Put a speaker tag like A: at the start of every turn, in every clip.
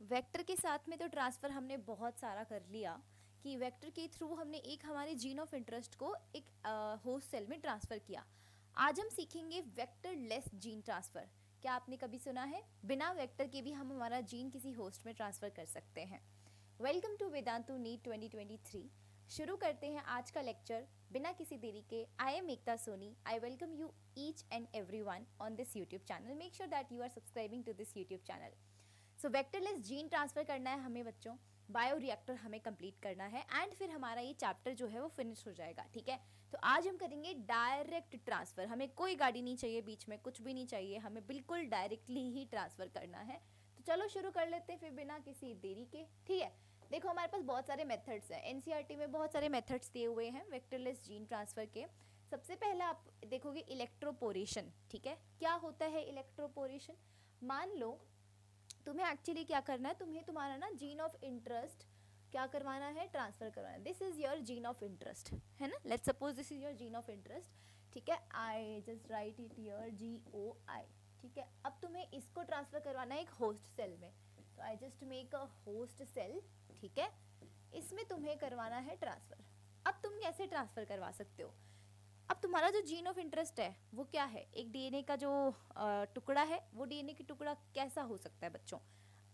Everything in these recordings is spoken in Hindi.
A: वेक्टर के साथ में तो ट्रांसफ़र हमने बहुत सारा कर लिया कि वेक्टर के थ्रू हमने एक हमारे जीन ऑफ इंटरेस्ट को एक होस्ट सेल में ट्रांसफ़र किया। आज हम सीखेंगे वेक्टर लेस जीन ट्रांसफ़र। क्या आपने कभी सुना है? बिना वेक्टर के भी हम हमारा जीन किसी होस्ट में ट्रांसफ़र कर सकते हैं। Welcome to Vedantu NEET 2023। शुरू करते हैं आज का लेक्चर बिना किसी देरी के। I am Ekta Soni. I welcome you each and every one on this YouTube channel. Make sure that you are subscribing to this YouTube channel. So vectorless gene transfer करना है हमें बच्चों, बायो रिएक्टर हमें कंप्लीट करना है एंड फिर हमारा ये चैप्टर जो है वो फिनिश हो जाएगा। ठीक है, तो आज हम करेंगे डायरेक्ट ट्रांसफ़र। हमें कोई गाड़ी नहीं चाहिए, बीच में कुछ भी नहीं चाहिए, हमें बिल्कुल डायरेक्टली ही ट्रांसफ़र करना है। तो चलो शुरू कर लेते हैं फिर बिना किसी देरी के। ठीक है, देखो हमारे पास बहुत सारे मेथड्स हैं, एनसीईआरटी में बहुत सारे मेथड्स दिए हुए हैं वेक्टरलेस जीन ट्रांसफ़र के। सबसे पहला आप देखोगे इलेक्ट्रोपोरेशन। ठीक है, क्या होता है इलेक्ट्रोपोरेशन? मान लो तुम्हें एक्चुअली क्या करना है, तुम्हें तुम्हारा ना जीन ऑफ इंटरेस्ट क्या करवाना है, ट्रांसफ़र करवाना है। This is your gene of interest, है ना। Let's suppose this is your gene of interest. ठीक है, I just right it your GOI। ठीक है, अब तुम्हें इसको ट्रांसफ़र करवाना है एक होस्ट सेल में। तो I just make a host cell. ठीक है, इसमें तुम्हें करवाना है ट्रांसफ़र। अब तुम कैसे ट्रांसफ़र करवा सकते हो? अब तुम्हारा जो जीन ऑफ इंटरेस्ट है वो क्या है? एक डीएनए का जो टुकड़ा है, वो डीएनए की टुकड़ा कैसा हो सकता है बच्चों?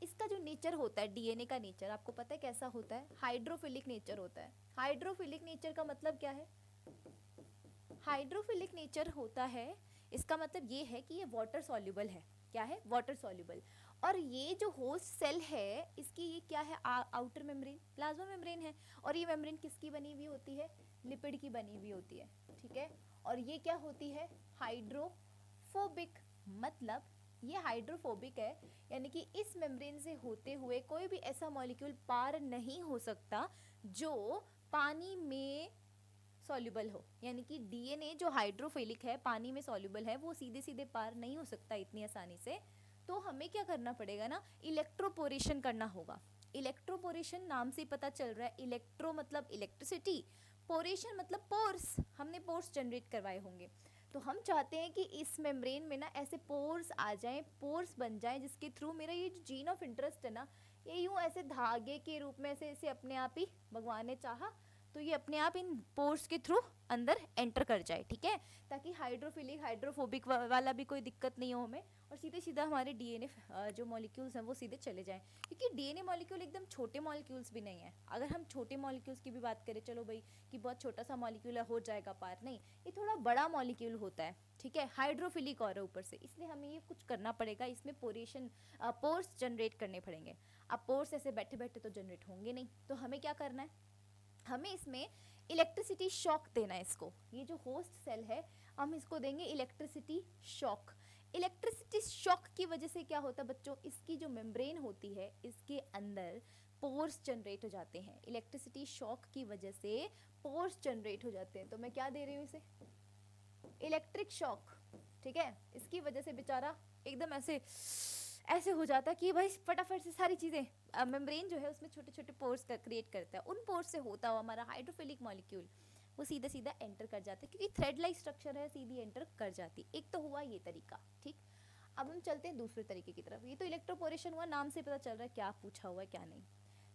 A: इसका जो नेचर होता है, डीएनए का नेचर आपको पता है कैसा होता है? हाइड्रोफिलिक नेचर होता है। हाइड्रोफिलिक नेचर का मतलब क्या है? हाइड्रोफिलिक नेचर होता है, इसका मतलब ये है कि ये वाटर सॉल्युबल है। क्या है? Water soluble. और ये जो होस्ट सेल है, इसकी ये क्या है? आउटर मेम्ब्रेन प्लाज्मा मेम्ब्रेन है। और ये मेम्ब्रेन किसकी बनी हुई होती है? लिपिड की बनी हुई होती है। ठीक है, और ये क्या होती है? हाइड्रोफोबिक। मतलब ये हाइड्रोफोबिक है, यानी कि इस मेम्ब्रेन से होते हुए कोई भी ऐसा मॉलिक्यूल पार नहीं हो सकता जो पानी में सॉल्युबल हो। यानी कि डीएनए जो हाइड्रोफिलिक है, पानी में सॉल्युबल है, वो सीधे सीधे पार नहीं हो सकता इतनी आसानी से। तो हमें क्या करना पड़ेगा ना, इलेक्ट्रोपोरेशन करना होगा। इलेक्ट्रोपोरेशन नाम से पता चल रहा है, इलेक्ट्रो मतलब इलेक्ट्रिसिटी, पोरेशन मतलब पोर्स, हमने पोर्स जनरेट करवाए होंगे। तो हम चाहते हैं कि इस मेम्ब्रेन में ना ऐसे पोर्स आ जाएं, पोर्स बन जाएं, जिसके थ्रू मेरा ये जो जीन ऑफ इंटरेस्ट है ना, ये यूँ ऐसे धागे के रूप में ऐसे अपने आप ही भगवान ने चाहा तो ये अपने आप इन पोर्स के थ्रू अंदर एंटर कर जाए। ठीक है, ताकि हाइड्रोफिलिक हाइड्रोफोबिक वाला भी कोई दिक्कत नहीं हो हमें, और सीधे सीधा हमारे डीएनए जो मॉलिक्यूल्स हैं वो सीधे चले जाएं। क्योंकि डीएनए मॉलिक्यूल एकदम छोटे मॉलिक्यूल्स भी नहीं है। अगर हम छोटे मॉलिक्यूल्स की भी बात करें, चलो भाई कि बहुत छोटा सा मॉलिक्यूल है, हो जाएगा पार, नहीं, ये थोड़ा बड़ा मॉलिक्यूल होता है। ठीक है, हाइड्रोफिलिक और ऊपर से, इसलिए हमें ये कुछ करना पड़ेगा, इसमें पोरेशन पोर्स जनरेट करने पड़ेंगे। अब पोर्स ऐसे बैठे बैठे तो जनरेट होंगे नहीं, तो हमें क्या करना है, हमें इसमें इलेक्ट्रिसिटी शॉक देना है इसको। ये जो होस्ट सेल है, हम इसको देंगे इलेक्ट्रिसिटी शॉक। इलेक्ट्रिसिटी शॉक की वजह से क्या होता है बच्चों, इसकी जो मेम्ब्रेन होती है, इसके अंदर पोर्स जनरेट हो जाते हैं। इलेक्ट्रिसिटी शॉक की वजह से पोर्स जनरेट हो जाते हैं। तो मैं क्या दे रही हूँ इसे? Electric shock. ठीक है, इसकी वजह से बेचारा एकदम ऐसे ऐसे हो जाता है कि भाई फटाफट से सारी चीज़ें, मेम्ब्रेन जो है उसमें छोटे छोटे पोर्स का क्रिएट करता है। उन पोर्स से होता हुआ हमारा हाइड्रोफिलिक मॉलिक्यूल वो सीधा सीधा एंटर कर जाते हैं, क्योंकि थ्रेड लाइक स्ट्रक्चर है, सीधी एंटर कर जाती। एक तो हुआ ये तरीका। ठीक, अब हम चलते हैं दूसरे तरीके की तरफ। ये तो इलेक्ट्रोपोरेशन हुआ, नाम से पता चल रहा है क्या पूछा हुआ है क्या नहीं।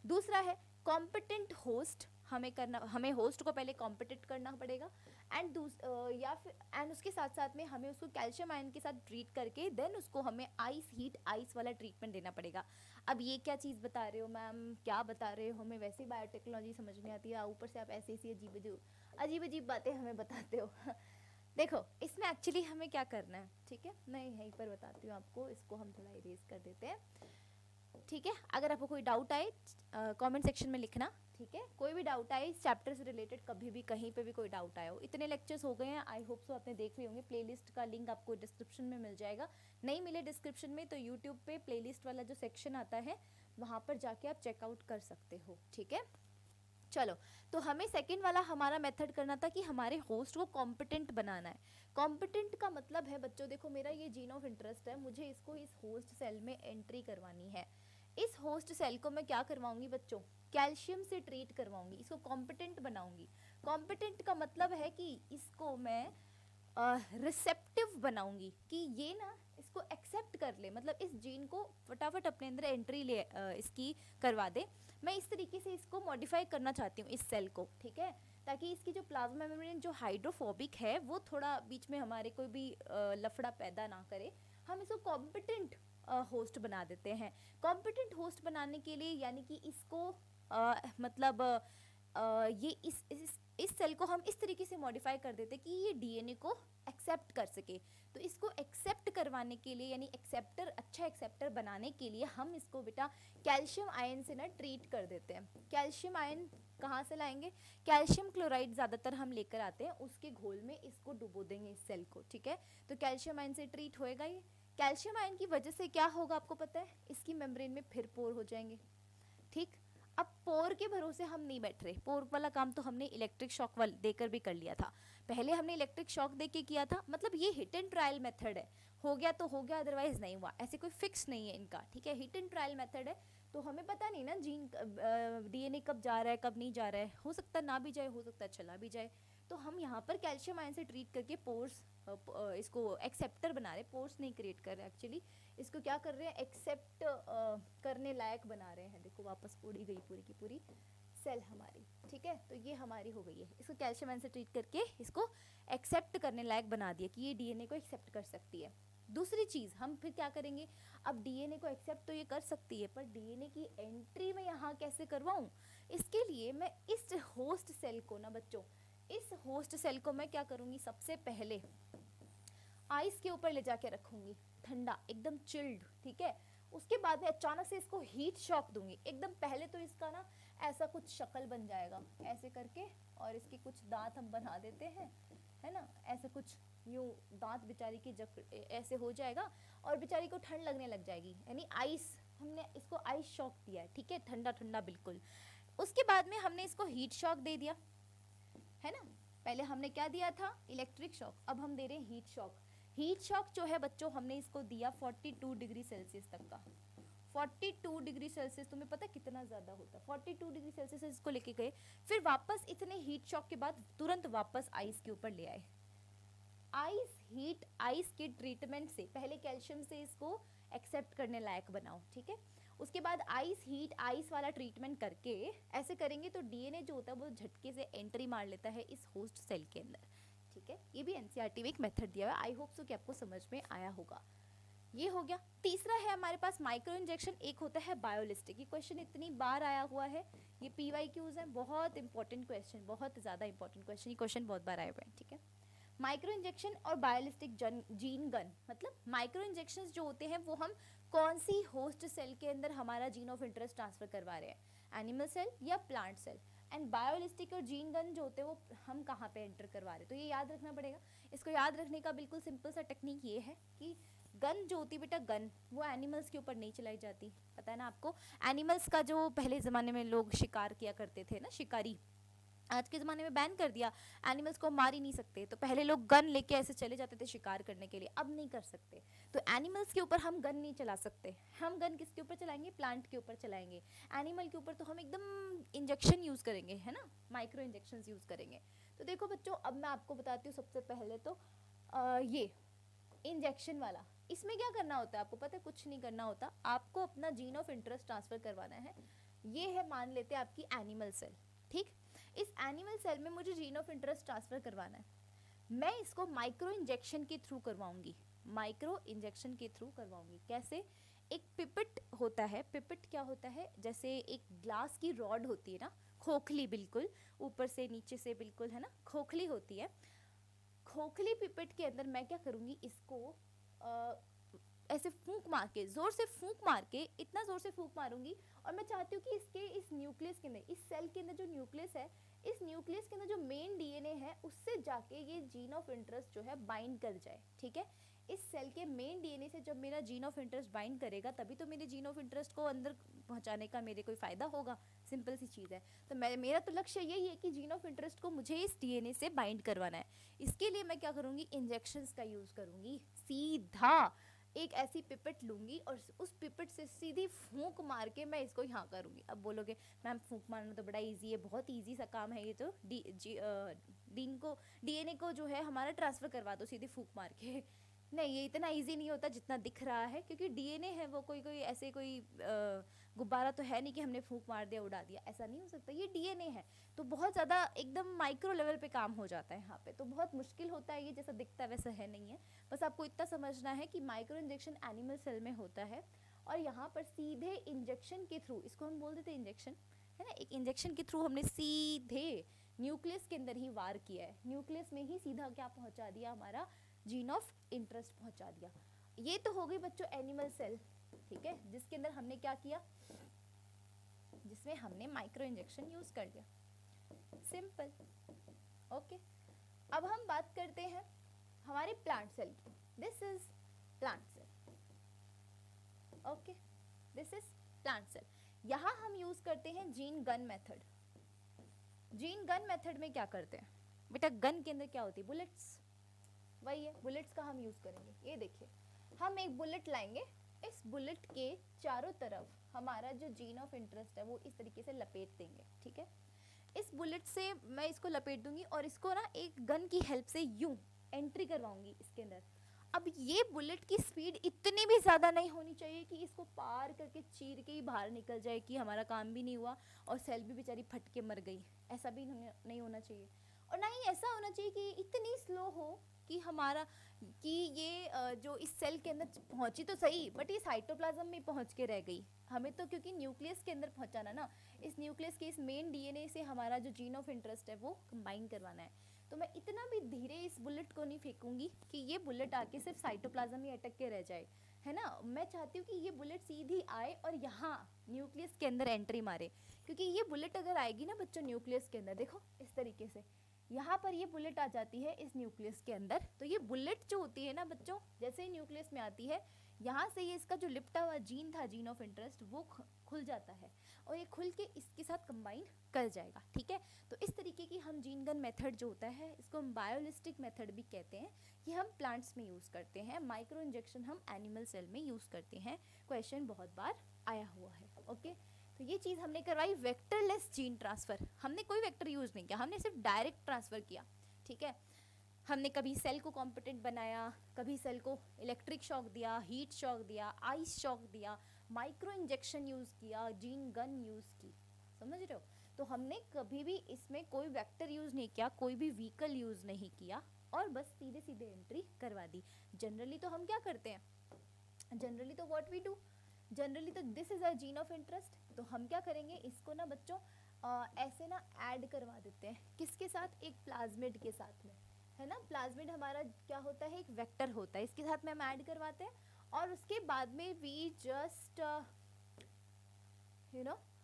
A: दूसरा है कॉम्पिटेंट होस्ट। हमें करना, हमें होस्ट को पहले कॉम्पिटेंट करना पड़ेगा एंड या फिर एंड उसके साथ साथ में हमें उसको कैल्शियम आयन के साथ ट्रीट करके देन उसको हमें आइस हीट आइस वाला ट्रीटमेंट देना पड़ेगा। अब ये क्या चीज़ बता रहे हो मैम, क्या बता रहे हो, हमें वैसे बायोटेक्नोलॉजी समझ में आती है, ऊपर से आप ऐसी ऐसी अजीब अजीब बातें हमें बताते हो। देखो इसमें एक्चुअली हमें क्या करना है, ठीक है, मैं यहीं पर बताती हूँ आपको। इसको हम थोड़ा इरेज कर देते हैं। ठीक है, अगर आपको कोई डाउट आए कमेंट सेक्शन में लिखना। ठीक है, कोई भी डाउट आए इस चैप्टर से रिलेटेड, कभी भी कहीं पे भी कोई डाउट आया हो। इतने लेक्चर्स हो गए हैं, आई होप सो आपने देख लिए होंगे। प्लेलिस्ट का लिंक आपको डिस्क्रिप्शन में मिल जाएगा। नहीं मिले डिस्क्रिप्शन में तो यूट्यूब पे प्लेलिस्ट वाला जो सेक्शन आता है वहाँ पर जाके आप चेकआउट कर सकते हो। ठीक है, चलो, तो हमें सेकंड वाला हमारा मेथड करना था कि हमारे होस्ट को कॉम्पिटेंट बनाना है। कॉम्पिटेंट का मतलब है बच्चों, देखो मेरा ये जीन ऑफ इंटरेस्ट है, मुझे इसको इस होस्ट सेल में एंट्री करवानी है। इस होस्ट सेल को मैं क्या करवाऊंगी बच्चों, कैल्शियम से ट्रीट करवाऊंगी, इसको कॉम्पिटेंट बनाऊंगी। कॉम्पिटेंट का मतलब है कि इसको मैं रिसेप्टिव बनाऊंगी, कि ये ना इसको इसको एक्सेप्ट कर ले, मतलब इस जीन को फटाफट अपने अंदर एंट्री ले इसकी करवा दे। मैं इस तरीके से इसको मॉडिफाई करना चाहती हूँ इस सेल को, ठीक है, ताकि इसकी जो प्लाज्मा मेम्ब्रेन जो हाइड्रोफोबिक है वो थोड़ा बीच में हमारे कोई भी लफड़ा पैदा ना करे। हम इसको कॉम्पिटेंट होस्ट बना देते हैं। कॉम्पिटेंट होस्ट बनाने के लिए यानी कि इसको मतलब ये इस सेल को हम इस तरीके से मॉडिफाई कर देते कि ये डीएनए को एक्सेप्ट कर सके। तो इसको एक्सेप्ट करवाने के लिए यानी एक्सेप्टर, अच्छा एक्सेप्टर बनाने के लिए हम इसको बेटा कैल्शियम आयन से ना ट्रीट कर देते हैं। कैल्शियम आयन कहाँ से लाएंगे? कैल्शियम क्लोराइड ज़्यादातर हम लेकर आते हैं, उसके घोल में इसको डुबो देंगे इस सेल को, ठीक है। तो कैल्शियम आयन से ट्रीट होएगा ये। कैल्शियम आयन की वजह से क्या होगा आपको पता है? इसकी मेम्ब्रेन में फिर पोर हो जाएंगे, ठीक। अब पोर के भरोसे हम नहीं बैठ रहे, पोर वाला काम तो हमने इलेक्ट्रिक शॉक वाल देकर भी कर लिया था। पहले हमने इलेक्ट्रिक शॉक दे के किया था, मतलब ये हिट एंड ट्रायल मेथड है, हो गया तो हो गया, अदरवाइज नहीं हुआ, ऐसे कोई फिक्स नहीं है इनका, ठीक है। हिट एंड ट्रायल मेथड है, तो हमें पता नहीं ना जीन डीएनए कब जा रहा है कब नहीं जा रहा है, हो सकता ना भी जाए, हो सकता चला भी जाए। तो हम यहाँ पर कैल्शियम आयन से ट्रीट करके पोर्स इसको एक्सेप्टर बना रहे, पोर्स नहीं क्रिएट कर रहे एक्चुअली, इसको क्या कर रहे हैं, एक्सेप्ट करने लायक बना रहे हैं। देखो वापस उड़ी गई पूरी की पूरी सेल हमारी, ठीक है। तो ये हमारी हो गई है, इसको कैल्शियम आयन से ट्रीट करके इसको एक्सेप्ट करने लायक बना दिया कि ये डीएनए को एक्सेप्ट कर सकती है। दूसरी चीज़ हम फिर क्या करेंगे, अब डीएनए को एक्सेप्ट तो ये कर सकती है, पर डीएनए की एंट्री मैं यहाँ कैसे करवाऊँ? इसके लिए मैं इस होस्ट सेल को ना बच्चों, इस होस्ट सेल को मैं क्या करूँगी, सबसे पहले आइस के ऊपर ले जाके रखूँगी, ठंडा एकदम चिल्ड, ठीक है। उसके बाद में अचानक से इसको हीट शॉक दूंगी एकदम। पहले तो इसका ना ऐसा कुछ शक्ल बन जाएगा ऐसे करके, और इसके कुछ दांत हम बना देते हैं, है ना, ऐसा कुछ यूँ दांत बेचारी की ऐसे हो जाएगा, और बेचारी को ठंड लगने लग जाएगी, यानी आइस, हमने इसको आइस शॉक दिया है, ठीक है, ठंडा ठंडा बिल्कुल। उसके बाद में हमने इसको हीट शॉक दे दिया, है ना। पहले हमने क्या दिया था, इलेक्ट्रिक शॉक, अब हम दे रहे हैं हीट शॉक। हीट शॉक जो है बच्चों हमने इसको दिया 42 डिग्री सेल्सियस तक का। 42 डिग्री सेल्सियस तुम्हें पता कितना ज़्यादा होता है, 42 डिग्री सेल्सियस इसको लेके गए, फिर वापस इतने हीट शॉक के बाद तुरंत वापस आइस के ऊपर ले आए। आइस हीट, आइस के ट्रीटमेंट से पहले कैल्शियम से इसको एक्सेप्ट करने लायक बनाओ, ठीक है। उसके बाद आइस हीट, आइस वाला ट्रीटमेंट करके ऐसे करेंगे तो डीएनए जो होता है वो झटके से एंट्री मार लेता है इस होस्ट सेल के अंदर, ठीक है। ये भी एनसीईआरटी में एक मेथड दिया हुआ है, आई होप सो कि आपको समझ में आया होगा। ये हो गया। तीसरा है हमारे पास माइक्रो इंजेक्शन, एक होता है बायोलिस्टिक। ये क्वेश्चन इतनी बार आया हुआ है, ये पीवाईक्यूज है, बहुत इंपॉर्टेंट क्वेश्चन, बहुत ज़्यादा इंपॉर्टेंट क्वेश्चन, ये क्वेश्चन बहुत बार आए हुए हैं, ठीक है। माइक्रो इंजेक्शन और बायोलिस्टिक जीन गन, मतलब माइक्रो इंजेक्शंस जो होते हैं वो हम कौन सी होस्ट सेल के अंदर हमारा जीन ऑफ इंटरेस्ट ट्रांसफर करवा रहे हैं, एनिमल सेल या प्लांट सेल। एंड बायोलिस्टिक और जीन गन जो होते हैं वो हम कहाँ पे एंटर करवा रहे हैं, तो ये याद रखना पड़ेगा। इसको याद रखने का बिल्कुल सिंपल सा टेक्निक ये है कि गन जो होती है बेटा, गन वो एनिमल्स के ऊपर नहीं चलाई जाती, पता है ना आपको। एनिमल्स का जो पहले ज़माने में लोग शिकार किया करते थे ना, शिकारी, आज के ज़माने में बैन कर दिया, एनिमल्स को मार ही नहीं सकते, तो पहले लोग गन लेके ऐसे चले जाते थे शिकार करने के लिए, अब नहीं कर सकते। तो एनिमल्स के ऊपर हम गन नहीं चला सकते, हम गन किसके ऊपर चलाएंगे, प्लांट के ऊपर चलाएंगे। एनिमल के ऊपर तो हम एकदम इंजेक्शन यूज़ करेंगे, है ना, माइक्रो इंजेक्शन यूज़ करेंगे। तो देखो बच्चों, अब मैं आपको बताती हूँ सबसे पहले तो ये इंजेक्शन वाला, इसमें क्या करना होता है आपको पता है, कुछ नहीं करना होता, आपको अपना जीन ऑफ इंटरेस्ट ट्रांसफ़र करवाना है। ये है, मान लेते हैं आपकी एनिमल सेल, ठीक। इस एनिमल सेल में मुझे जीन ऑफ इंटरेस्ट ट्रांसफ़र करवाना है, मैं इसको माइक्रो इंजेक्शन के थ्रू करवाऊंगी, माइक्रो इंजेक्शन के थ्रू करवाऊंगी। कैसे? एक पिपेट होता है, पिपेट क्या होता है, जैसे एक ग्लास की रॉड होती है ना, खोखली, बिल्कुल ऊपर से नीचे से बिल्कुल, है ना, खोखली होती है। खोखली पिपेट के अंदर मैं क्या करूँगी, इसको ऐसे फूंक मार के, ज़ोर से फूंक मार के, इतना ज़ोर से फूंक मारूंगी, और मैं चाहती हूँ कि इसके इस न्यूक्लियस के अंदर, इस सेल के अंदर जो न्यूक्लियस है, इस न्यूक्लियस के अंदर जो मेन डीएनए है उससे जाके ये जीन ऑफ इंटरेस्ट जो है बाइंड कर जाए, ठीक है। इस सेल के मेन डीएनए से जब मेरा जीन ऑफ इंटरेस्ट बाइंड करेगा तभी तो मेरे जीन ऑफ इंटरेस्ट को अंदर पहुंचाने का मेरे कोई फ़ायदा होगा, सिंपल सी चीज़ है। तो मेरा तो लक्ष्य यही है कि जीन ऑफ इंटरेस्ट को मुझे इस डीएनए से बाइंड करवाना है। इसके लिए मैं क्या करूँगी, इंजेक्शंस का यूज़ करूँगी। सीधा एक ऐसी पिपेट लूँगी और उस पिपेट से सीधी फूंक मार के मैं इसको यहाँ करूँगी। अब बोलोगे मैम फूंक मारना तो बड़ा इजी है, बहुत इजी सा काम है ये तो, डीएनए को जो है हमारा ट्रांसफ़र करवा दो सीधे फूंक मार के। नहीं, ये इतना इजी नहीं होता जितना दिख रहा है, क्योंकि डीएनए है वो, कोई कोई ऐसे कोई गुब्बारा तो है नहीं कि हमने फूंक मार दिया उड़ा दिया, ऐसा नहीं हो सकता। ये डीएनए है, तो बहुत ज़्यादा एकदम माइक्रो लेवल पे काम हो जाता है यहाँ पे, तो बहुत मुश्किल होता है। ये जैसा दिखता है वैसा है नहीं है। बस आपको इतना समझना है कि माइक्रो इंजेक्शन एनिमल सेल में होता है, और यहाँ पर सीधे इंजेक्शन के थ्रू, इसको हम बोल देते हैं इंजेक्शन, है ना, एक इंजेक्शन के थ्रू हमने सीधे न्यूक्लियस के अंदर ही वार किया है, न्यूक्लियस में ही सीधा क्या पहुँचा दिया, हमारा जीन ऑफ इंटरेस्ट पहुंचा दिया। ये तो हो गई बच्चों एनिमल सेल, ठीक है, जिसके अंदर हमने क्या किया, जिसमें हमने माइक्रो इंजेक्शन यूज कर लिया, सिंपल। ओके, अब हम बात करते हैं हमारे प्लांट सेल की। This is plant cell. Okay, this is plant cell. यहाँ हम यूज करते हैं gene gun method. Gene gun method में क्या करते हैं बेटा, गन के अंदर क्या होती है, बुलेट्स, वही है, बुलेट्स का हम यूज करेंगे। ये देखिए, हम एक बुलेट लाएंगे, इस बुलेट के चारों तरफ हमारा जो जीन ऑफ इंटरेस्ट है वो इस तरीके से लपेट देंगे, ठीक है। इस बुलेट से मैं इसको लपेट दूंगी और इसको ना एक गन की हेल्प से यूं एंट्री करवाऊंगी इसके अंदर। अब ये बुलेट की स्पीड इतनी भी ज़्यादा नहीं होनी चाहिए कि इसको पार करके चीर के ही बाहर निकल जाए, कि हमारा काम भी नहीं हुआ और सेल भी बेचारी फट के मर गई, ऐसा भी नहीं होना चाहिए। और ना ही ऐसा होना चाहिए कि इतनी स्लो हो कि हमारा, कि ये जो इस सेल के अंदर पहुंची तो सही, बट ये साइटोप्लाज्म में पहुंच के रह गई। हमें तो क्योंकि न्यूक्लियस के अंदर पहुंचाना ना, इस न्यूक्लियस के इस मेन डीएनए से हमारा जो जीन ऑफ इंटरेस्ट है वो कंबाइन करवाना है। तो मैं इतना भी धीरे इस बुलेट को नहीं फेंकूंगी कि ये बुलेट आके सिर्फ साइटोप्लाज्म ही अटक के रह जाए, है ना। मैं चाहती हूँ कि ये बुलेट सीधी आए और यहाँ न्यूक्लियस के अंदर एंट्री मारे, क्योंकि ये बुलेट अगर आएगी ना बच्चों न्यूक्लियस के अंदर, देखो इस तरीके से यहाँ पर ये बुलेट आ जाती है इस न्यूक्लियस के अंदर, तो ये बुलेट जो होती है ना बच्चों, जैसे ही न्यूक्लियस में आती है, यहाँ से ये इसका जो लिपटा हुआ जीन था, जीन ऑफ इंटरेस्ट, वो खुल जाता है और ये खुल के इसके साथ कंबाइन कर जाएगा, ठीक है। तो इस तरीके की हम जीन गन मेथड जो होता है, इसको हम बायोलिस्टिक मेथड भी कहते हैं, कि हम प्लांट्स में यूज़ करते हैं। माइक्रो इंजेक्शन हम एनिमल सेल में यूज़ करते हैं। क्वेश्चन बहुत बार आया हुआ है। ओके, तो ये चीज़ हमने करवाई वेक्टरलेस जीन ट्रांसफ़र। हमने कोई वेक्टर यूज़ नहीं किया, हमने सिर्फ डायरेक्ट ट्रांसफ़र किया, ठीक है। हमने कभी सेल को कॉम्पिटेंट बनाया, कभी सेल को इलेक्ट्रिक शॉक दिया, हीट शॉक दिया, आइस शॉक दिया, माइक्रो इंजेक्शन यूज़ किया, जीन गन यूज़ की, समझ रहे हो। तो हमने कभी भी इसमें कोई वेक्टर यूज़ नहीं किया, कोई भी व्हीकल यूज़ नहीं किया, और बस सीधे सीधे एंट्री करवा दी। जनरली तो हम क्या करते हैं, जनरली तो व्हाट वी डू, जनरली तो this is a gene of interest, तो हम क्या करेंगे, इसको ना बच्चों ऐसे ना ऐड करवा देते हैं, किसके साथ, एक प्लाज्मिड के साथ में, है ना। प्लाज्मिड हमारा क्या होता है, एक वेक्टर होता है, इसके साथ में हम ऐड करवाते हैं, और उसके बाद में वी जस्ट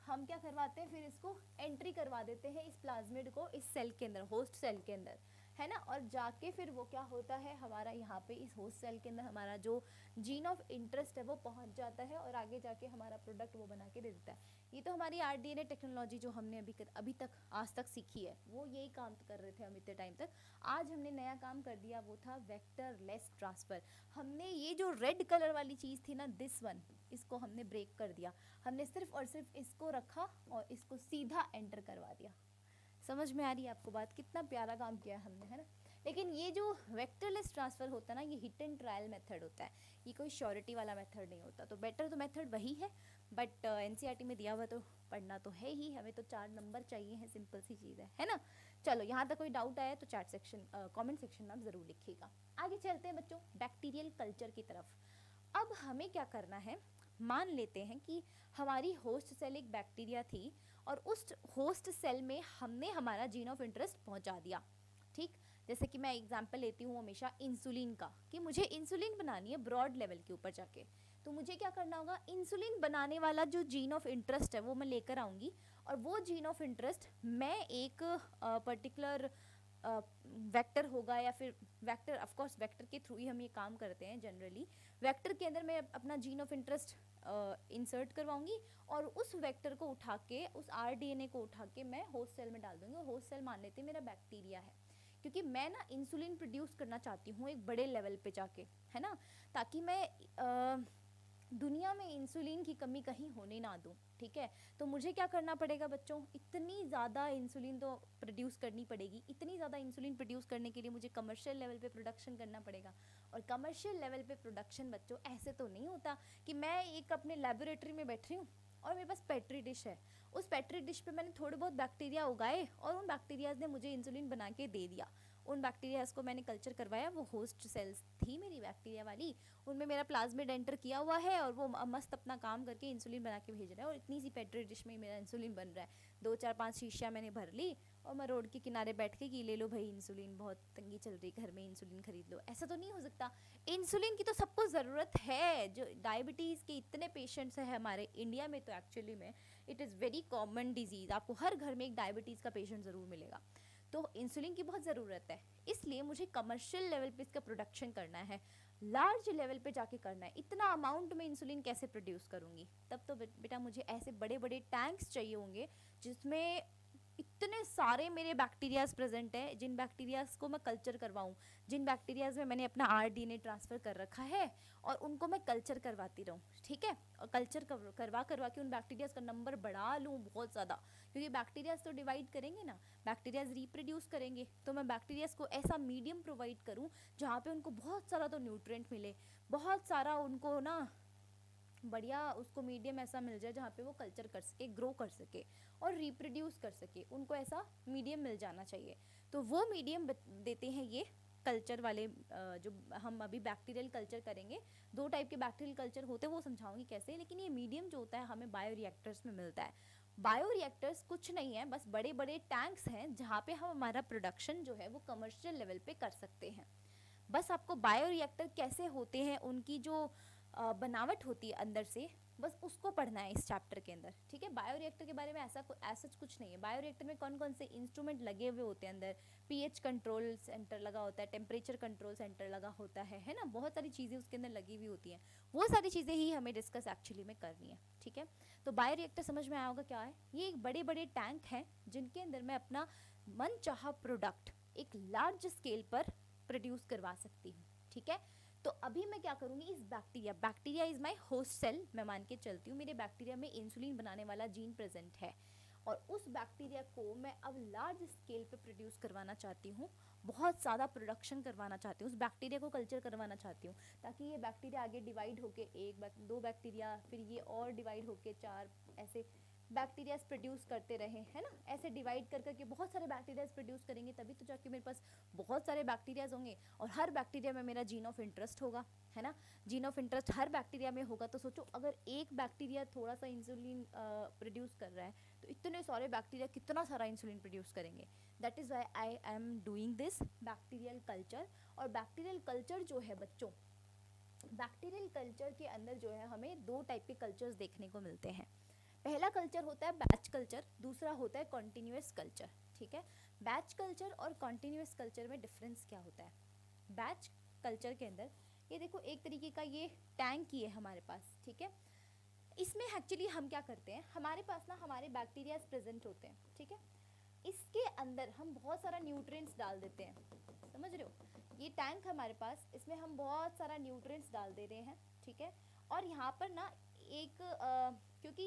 A: हम क्या करवाते हैं, फिर इसको एंट्री करवा देते हैं इस प्लाज्मिड को इस सेल के अंदर, होस्ट सेल के अंदर, है ना। और जाके फिर वो क्या होता है, हमारा यहाँ पे इस होस्ट सेल के अंदर हमारा जो जीन ऑफ इंटरेस्ट है वो पहुँच जाता है, और आगे जाके हमारा प्रोडक्ट वो बना के दे देता है। ये तो हमारी आरडीएनए टेक्नोलॉजी जो हमने अभी तक आज तक सीखी है, वो यही काम कर रहे थे हम इतने टाइम तक। आज हमने नया काम कर दिया, वो था वेक्टरलेस ट्रांसफ़र। हमने ये जो रेड कलर वाली चीज़ थी ना, दिस वन, इसको हमने ब्रेक कर दिया। हमने सिर्फ और सिर्फ इसको रखा और इसको सीधा एंटर करवा दिया। समझ में आ रही है आपको बात, कितना प्यारा काम किया है हमने, है ना। लेकिन ये जो वेक्टरलेस ट्रांसफ़र होता है ना, ये हिट एंड ट्रायल मेथड होता है, ये कोई श्योरिटी वाला मेथड नहीं होता। तो बेटर तो मेथड वही है, बट एनसीईआरटी में दिया हुआ तो पढ़ना तो है ही, हमें तो 4 नंबर चाहिए हैं, सिंपल सी चीज़ है ना। चलो, यहाँ तक कोई डाउट आया तो चैट सेक्शन कमेंट सेक्शन में आप ज़रूर लिखिएगा। आगे चलते हैं बच्चों बैक्टीरियल कल्चर की तरफ। अब हमें क्या करना है, मान लेते हैं कि हमारी होस्ट सेल एक बैक्टीरिया थी, और उस होस्ट सेल में हमने हमारा जीन ऑफ इंटरेस्ट पहुंचा दिया, ठीक। जैसे कि मैं एग्जांपल लेती हूँ हमेशा इंसुलिन का, कि मुझे इंसुलिन बनानी है ब्रॉड लेवल के ऊपर जाके, तो मुझे क्या करना होगा, इंसुलिन बनाने वाला जो जीन ऑफ इंटरेस्ट है वो मैं लेकर आऊँगी, और वो जीन ऑफ इंटरेस्ट मैं एक पर्टिकुलर वेक्टर होगा, या फिर वेक्टर, ऑफ कोर्स वेक्टर के थ्रू ही हम ये काम करते हैं जनरली। वेक्टर के अंदर मैं अपना जीन ऑफ इंटरेस्ट इंसर्ट करवाऊंगी, और उस वेक्टर को उठा के, उस आरडीएनए को उठा के मैं होस्ट सेल में डाल दूंगी, और होस्ट सेल मान लेते हैं मेरा बैक्टीरिया है, क्योंकि मैं ना इंसुलिन प्रोड्यूस करना चाहती हूँ एक बड़े लेवल पे जाके, है ना, ताकि मैं दुनिया में इंसुलिन की कमी कहीं होने ना दूं, ठीक है। तो मुझे क्या करना पड़ेगा बच्चों, इतनी ज़्यादा इंसुलिन तो प्रोड्यूस करनी पड़ेगी। इतनी ज़्यादा इंसुलिन प्रोड्यूस करने के लिए मुझे कमर्शियल लेवल पे प्रोडक्शन करना पड़ेगा। और कमर्शियल लेवल पे प्रोडक्शन बच्चों ऐसे तो नहीं होता कि मैं एक अपने लेबोरेटरी में बैठ रही हूँ और मेरे पास पेट्री डिश है, उस पेट्री डिश पे मैंने थोड़े बहुत बैक्टीरिया उगाए और उन बैक्टीरियाज ने मुझे इंसुलिन बना के दे दिया। उन बैक्टीरियाज को मैंने कल्चर करवाया, वो होस्ट सेल्स थी मेरी बैक्टीरिया वाली, उनमें मेरा प्लाज्मिड एंटर किया हुआ है और वो मस्त अपना काम करके इंसुलिन बना के भेज रहा है। और इतनी सी पेट्री डिश में मेरा इंसुलिन बन रहा है। 2 4 5 शीशियाँ मैंने भर ली और मैं रोड के किनारे बैठ के कि ले लो भाई इंसुलिन, बहुत तंगी चल रही, घर में इंसुलिन खरीद लो। ऐसा तो नहीं हो सकता। इंसुलिन की तो सबको ज़रूरत है। जो डायबिटीज़ के इतने पेशेंट्स हैं हमारे इंडिया में, तो एक्चुअली में it is very common disease. आपको हर घर में एक डायबिटीज़ का पेशेंट ज़रूर मिलेगा। तो इंसुलिन की बहुत ज़रूरत है, इसलिए मुझे कमर्शियल लेवल पे इसका प्रोडक्शन करना है, लार्ज लेवल पे जाके करना है। इतना अमाउंट में इंसुलिन कैसे प्रोड्यूस करूँगी? तब तो बेटा मुझे ऐसे बड़े बड़े टैंक्स चाहिए होंगे जिसमें इतने सारे मेरे बैक्टीरियाज प्रेजेंट है, जिन बैक्टीरियाज को मैं कल्चर करवाऊँ, जिन बैक्टीरियाज में मैंने अपना RDNA ट्रांसफ़र कर रखा है और उनको मैं कल्चर करवाती रहूँ, ठीक है। और कल्चर करवा के उन बैक्टीरियाज का नंबर बढ़ा लूँ बहुत ज़्यादा, क्योंकि बैक्टीरियाज तो डिवाइड करेंगे ना, बैक्टीरियाज रिप्रोड्यूस करेंगे। तो मैं बैक्टीरियाज को ऐसा मीडियम प्रोवाइड करूँ जहाँ पे उनको बहुत सारा तो न्यूट्रिएंट मिले, बहुत सारा उनको ना बढ़िया उसको मीडियम ऐसा मिल जाए जहाँ पे वो कल्चर कर सके, ग्रो कर सके और रिप्रोड्यूस कर सके। उनको ऐसा मीडियम मिल जाना चाहिए। तो वो मीडियम देते हैं ये कल्चर वाले। जो हम अभी बैक्टीरियल कल्चर करेंगे, 2 टाइप के बैक्टीरियल कल्चर होते हैं, वो समझाऊंगी कैसे। लेकिन ये मीडियम जो होता है हमें बायोरिएक्टर्स में मिलता है। बायोरिएक्टर्स कुछ नहीं है, बस बड़े बड़े टैंक्स हैं जहाँ पे हम हमारा प्रोडक्शन जो है वो कमर्शियल लेवल पे कर सकते हैं। बस आपको बायोरिएक्टर कैसे होते हैं, उनकी जो बनावट होती है अंदर से, बस उसको पढ़ना है इस चैप्टर के अंदर, ठीक है। बायोरिएक्टर के बारे में ऐसा कुछ नहीं है। बायोरिएक्टर में कौन कौन से इंस्ट्रूमेंट लगे हुए होते हैं अंदर, पीएच कंट्रोल सेंटर लगा होता है, टेम्परेचर कंट्रोल सेंटर लगा होता है ना, बहुत सारी चीज़ें उसके अंदर लगी हुई होती हैं। वो सारी चीज़ें ही हमें डिस्कस एक्चुअली में करनी है, ठीक है। तो बायोरिएक्टर समझ में आया होगा क्या है। ये एक बड़े बड़े टैंक हैं जिनके अंदर मैं अपना मनचाहा प्रोडक्ट एक लार्ज स्केल पर प्रोड्यूस करवा सकती हूँ, ठीक है। तो अभी मैं क्या करूँगी, इस bacteria is my host cell, मैं मान के चलती हूँ मेरे बैक्टीरिया में इंसुलिन बनाने वाला जीन प्रेजेंट है, और उस बैक्टीरिया को मैं अब लार्ज स्केल पे प्रोड्यूस करवाना चाहती हूँ, बहुत ज़्यादा प्रोडक्शन करवाना चाहती हूँ, उस बैक्टीरिया को कल्चर करवाना चाहती हूँ, ताकि ये बैक्टीरिया आगे डिवाइड होके 1 2 बैक्टीरिया, फिर ये और डिवाइड होके 4, ऐसे बैक्टीरियाज प्रोड्यूस करते रहे, है ना। ऐसे डिवाइड कर करके बहुत सारे बैक्टीरियाज प्रोड्यूस करेंगे, तभी तो जाके मेरे पास बहुत सारे बैक्टीरियाज होंगे और हर बैक्टीरिया में मेरा जीन ऑफ इंटरेस्ट होगा, है ना। Gene of interest her bacteria में होगा, तो सोचो अगर एक बैक्टीरिया थोड़ा सा इंसुलिन प्रोड्यूस कर रहा है, तो इतने सारे बैक्टीरिया कितना सारा इंसुलिन प्रोड्यूस करेंगे। That is why I am doing this bacterial culture. और बैक्टीरियल कल्चर जो है बच्चों, बैक्टीरियल कल्चर के अंदर जो है हमें 2 टाइप के कल्चर्स देखने को मिलते हैं। पहला कल्चर होता है बैच कल्चर, दूसरा होता है कॉन्टिन्यूस कल्चर, ठीक है। बैच कल्चर और कॉन्टिन्यूस कल्चर में डिफरेंस क्या होता है। बैच कल्चर के अंदर ये देखो एक तरीके का ये टैंक ही है हमारे पास, ठीक है। इसमें एक्चुअली हम क्या करते हैं, हमारे पास ना हमारे बैक्टीरियाज प्रेजेंट होते हैं, ठीक है। इसके अंदर हम बहुत सारा न्यूट्रिएंट्स डाल देते हैं, समझ रहे हो। ये टैंक हमारे पास, इसमें हम बहुत सारा न्यूट्रिएंट्स डाल दे रहे हैं, ठीक है। और यहाँ पर ना एक क्योंकि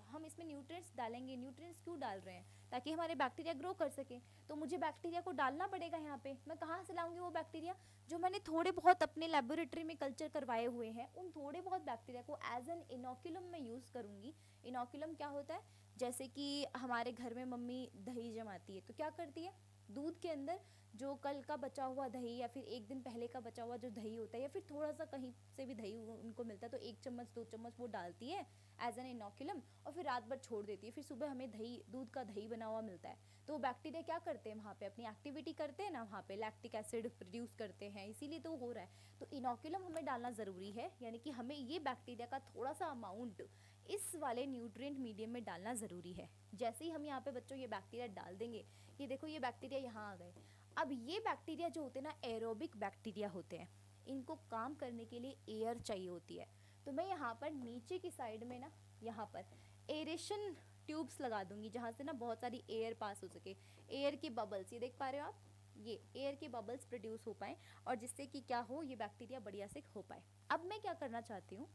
A: हम इसमें न्यूट्रिएंट्स डालेंगे, न्यूट्रिएंट्स क्यों डाल रहे हैं, ताकि हमारे बैक्टीरिया ग्रो कर सके। तो मुझे बैक्टीरिया को डालना पड़ेगा यहाँ पे। मैं कहाँ से लाऊंगी वो बैक्टीरिया, जो मैंने थोड़े बहुत अपने लेबोरेटरी में कल्चर करवाए हुए हैं, उन थोड़े बहुत बैक्टीरिया को एज एन इनोकुलम में यूज़ करूँगी। इनोकुलम क्या होता है, जैसे कि हमारे घर में मम्मी दही जमाती है, तो क्या करती है, दूध के अंदर जो कल का बचा हुआ दही या फिर एक दिन पहले का बचा हुआ जो दही होता है, या फिर थोड़ा सा कहीं से भी दही उनको मिलता है, तो 1 चम्मच 2 चम्मच वो डालती है एज एन इनोकुलम, और फिर रात भर छोड़ देती है। फिर सुबह हमें दूध का दही बना हुआ मिलता है। तो बैक्टीरिया क्या करते हैं, वहाँ पे अपनी एक्टिविटी करते हैं ना, वहाँ पे लैक्टिक एसिड प्रोड्यूस करते हैं, इसीलिए तो हो रहा है। तो इनोकुलम हमें डालना ज़रूरी है, यानी कि हमें ये बैक्टीरिया का थोड़ा सा अमाउंट इस वाले न्यूट्रिएंट मीडियम में डालना ज़रूरी है। जैसे ही हम यहाँ पे बच्चों ये बैक्टीरिया डाल देंगे, ये देखो ये बैक्टीरिया यहाँ आ गए। अब ये बैक्टीरिया जो होते हैं ना, एरोबिक बैक्टीरिया होते हैं, इनको काम करने के लिए एयर चाहिए होती है। तो मैं यहाँ पर नीचे की साइड में ना, यहाँ पर एरेशन ट्यूब्स लगा दूंगी, जहाँ से ना बहुत सारी एयर पास हो सके। एयर की बबल्स, ये देख पा रहे हो आप, ये एयर के बबल्स प्रोड्यूस हो पाए, और जिससे कि क्या हो, ये बैक्टीरिया बढ़िया से हो पाए। अब मैं क्या करना चाहती हूँ,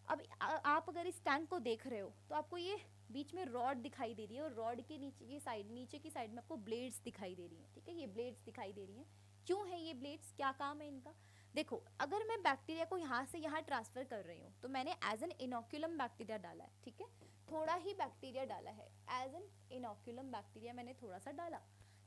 A: अब आप अगर इस टैंक को देख रहे हो तो आपको ये बीच में रॉड दिखाई दे रही है और रॉड के नीचे की साइड में आपको ब्लेड्स दिखाई दे रही है, ठीक है, ये ब्लेड्स दिखाई दे रही हैं। क्यों है ये ब्लेड्स, क्या काम है इनका? देखो, अगर मैं बैक्टीरिया को यहाँ से यहाँ ट्रांसफर कर रही हूँ तो मैंने एज एन इनोक्यूलम बैक्टीरिया डाला है, ठीक है, थोड़ा ही बैक्टीरिया डाला है, एज एन इनोक्यूलम बैक्टीरिया मैंने थोड़ा सा डाला,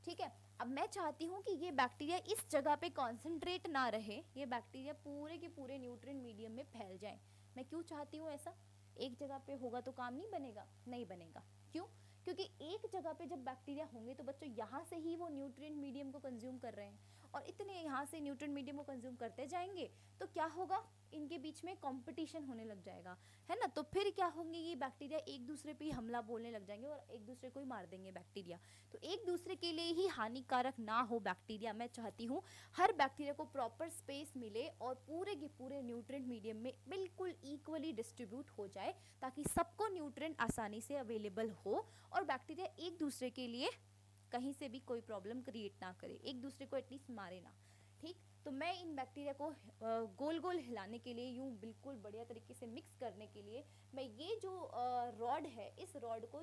A: ठीक है। अब मैं चाहती हूँ कि ये बैक्टीरिया इस जगह पे कॉन्सेंट्रेट ना रहे, ये बैक्टीरिया पूरे के पूरे न्यूट्रिएंट मीडियम में फैल जाए। मैं क्यों चाहती हूँ ऐसा? एक जगह पे होगा तो काम नहीं बनेगा, नहीं बनेगा। क्यों? क्योंकि एक जगह पे जब बैक्टीरिया होंगे तो बच्चों यहाँ से ही वो न्यूट्रिएंट मीडियम को कंज्यूम कर रहे हैं, और इतने यहाँ से न्यूट्रिएंट मीडियम को कंज्यूम करते जाएंगे तो क्या होगा, इनके बीच में कंपटीशन होने लग जाएगा, है ना। तो फिर क्या होंगे, ये बैक्टीरिया एक दूसरे पे ही हमला बोलने लग जाएंगे और एक दूसरे को ही मार देंगे बैक्टीरिया। तो एक दूसरे के लिए ही हानिकारक ना हो बैक्टीरिया। मैं चाहती हूँ हर बैक्टीरिया को प्रॉपर स्पेस मिले और पूरे के पूरे न्यूट्रिएंट मीडियम में बिल्कुल इक्वली डिस्ट्रीब्यूट हो जाए, ताकि सबको न्यूट्रिएंट आसानी से अवेलेबल हो और बैक्टीरिया एक दूसरे के लिए कहीं से भी कोई प्रॉब्लम क्रिएट ना करे, एक दूसरे को एटलीस्ट मारे ना, ठीक। तो मैं इन बैक्टीरिया को गोल गोल हिलाने के लिए, यूं बिल्कुल बढ़िया तरीके से मिक्स करने के लिए, मैं ये जो रॉड है, इस रॉड को,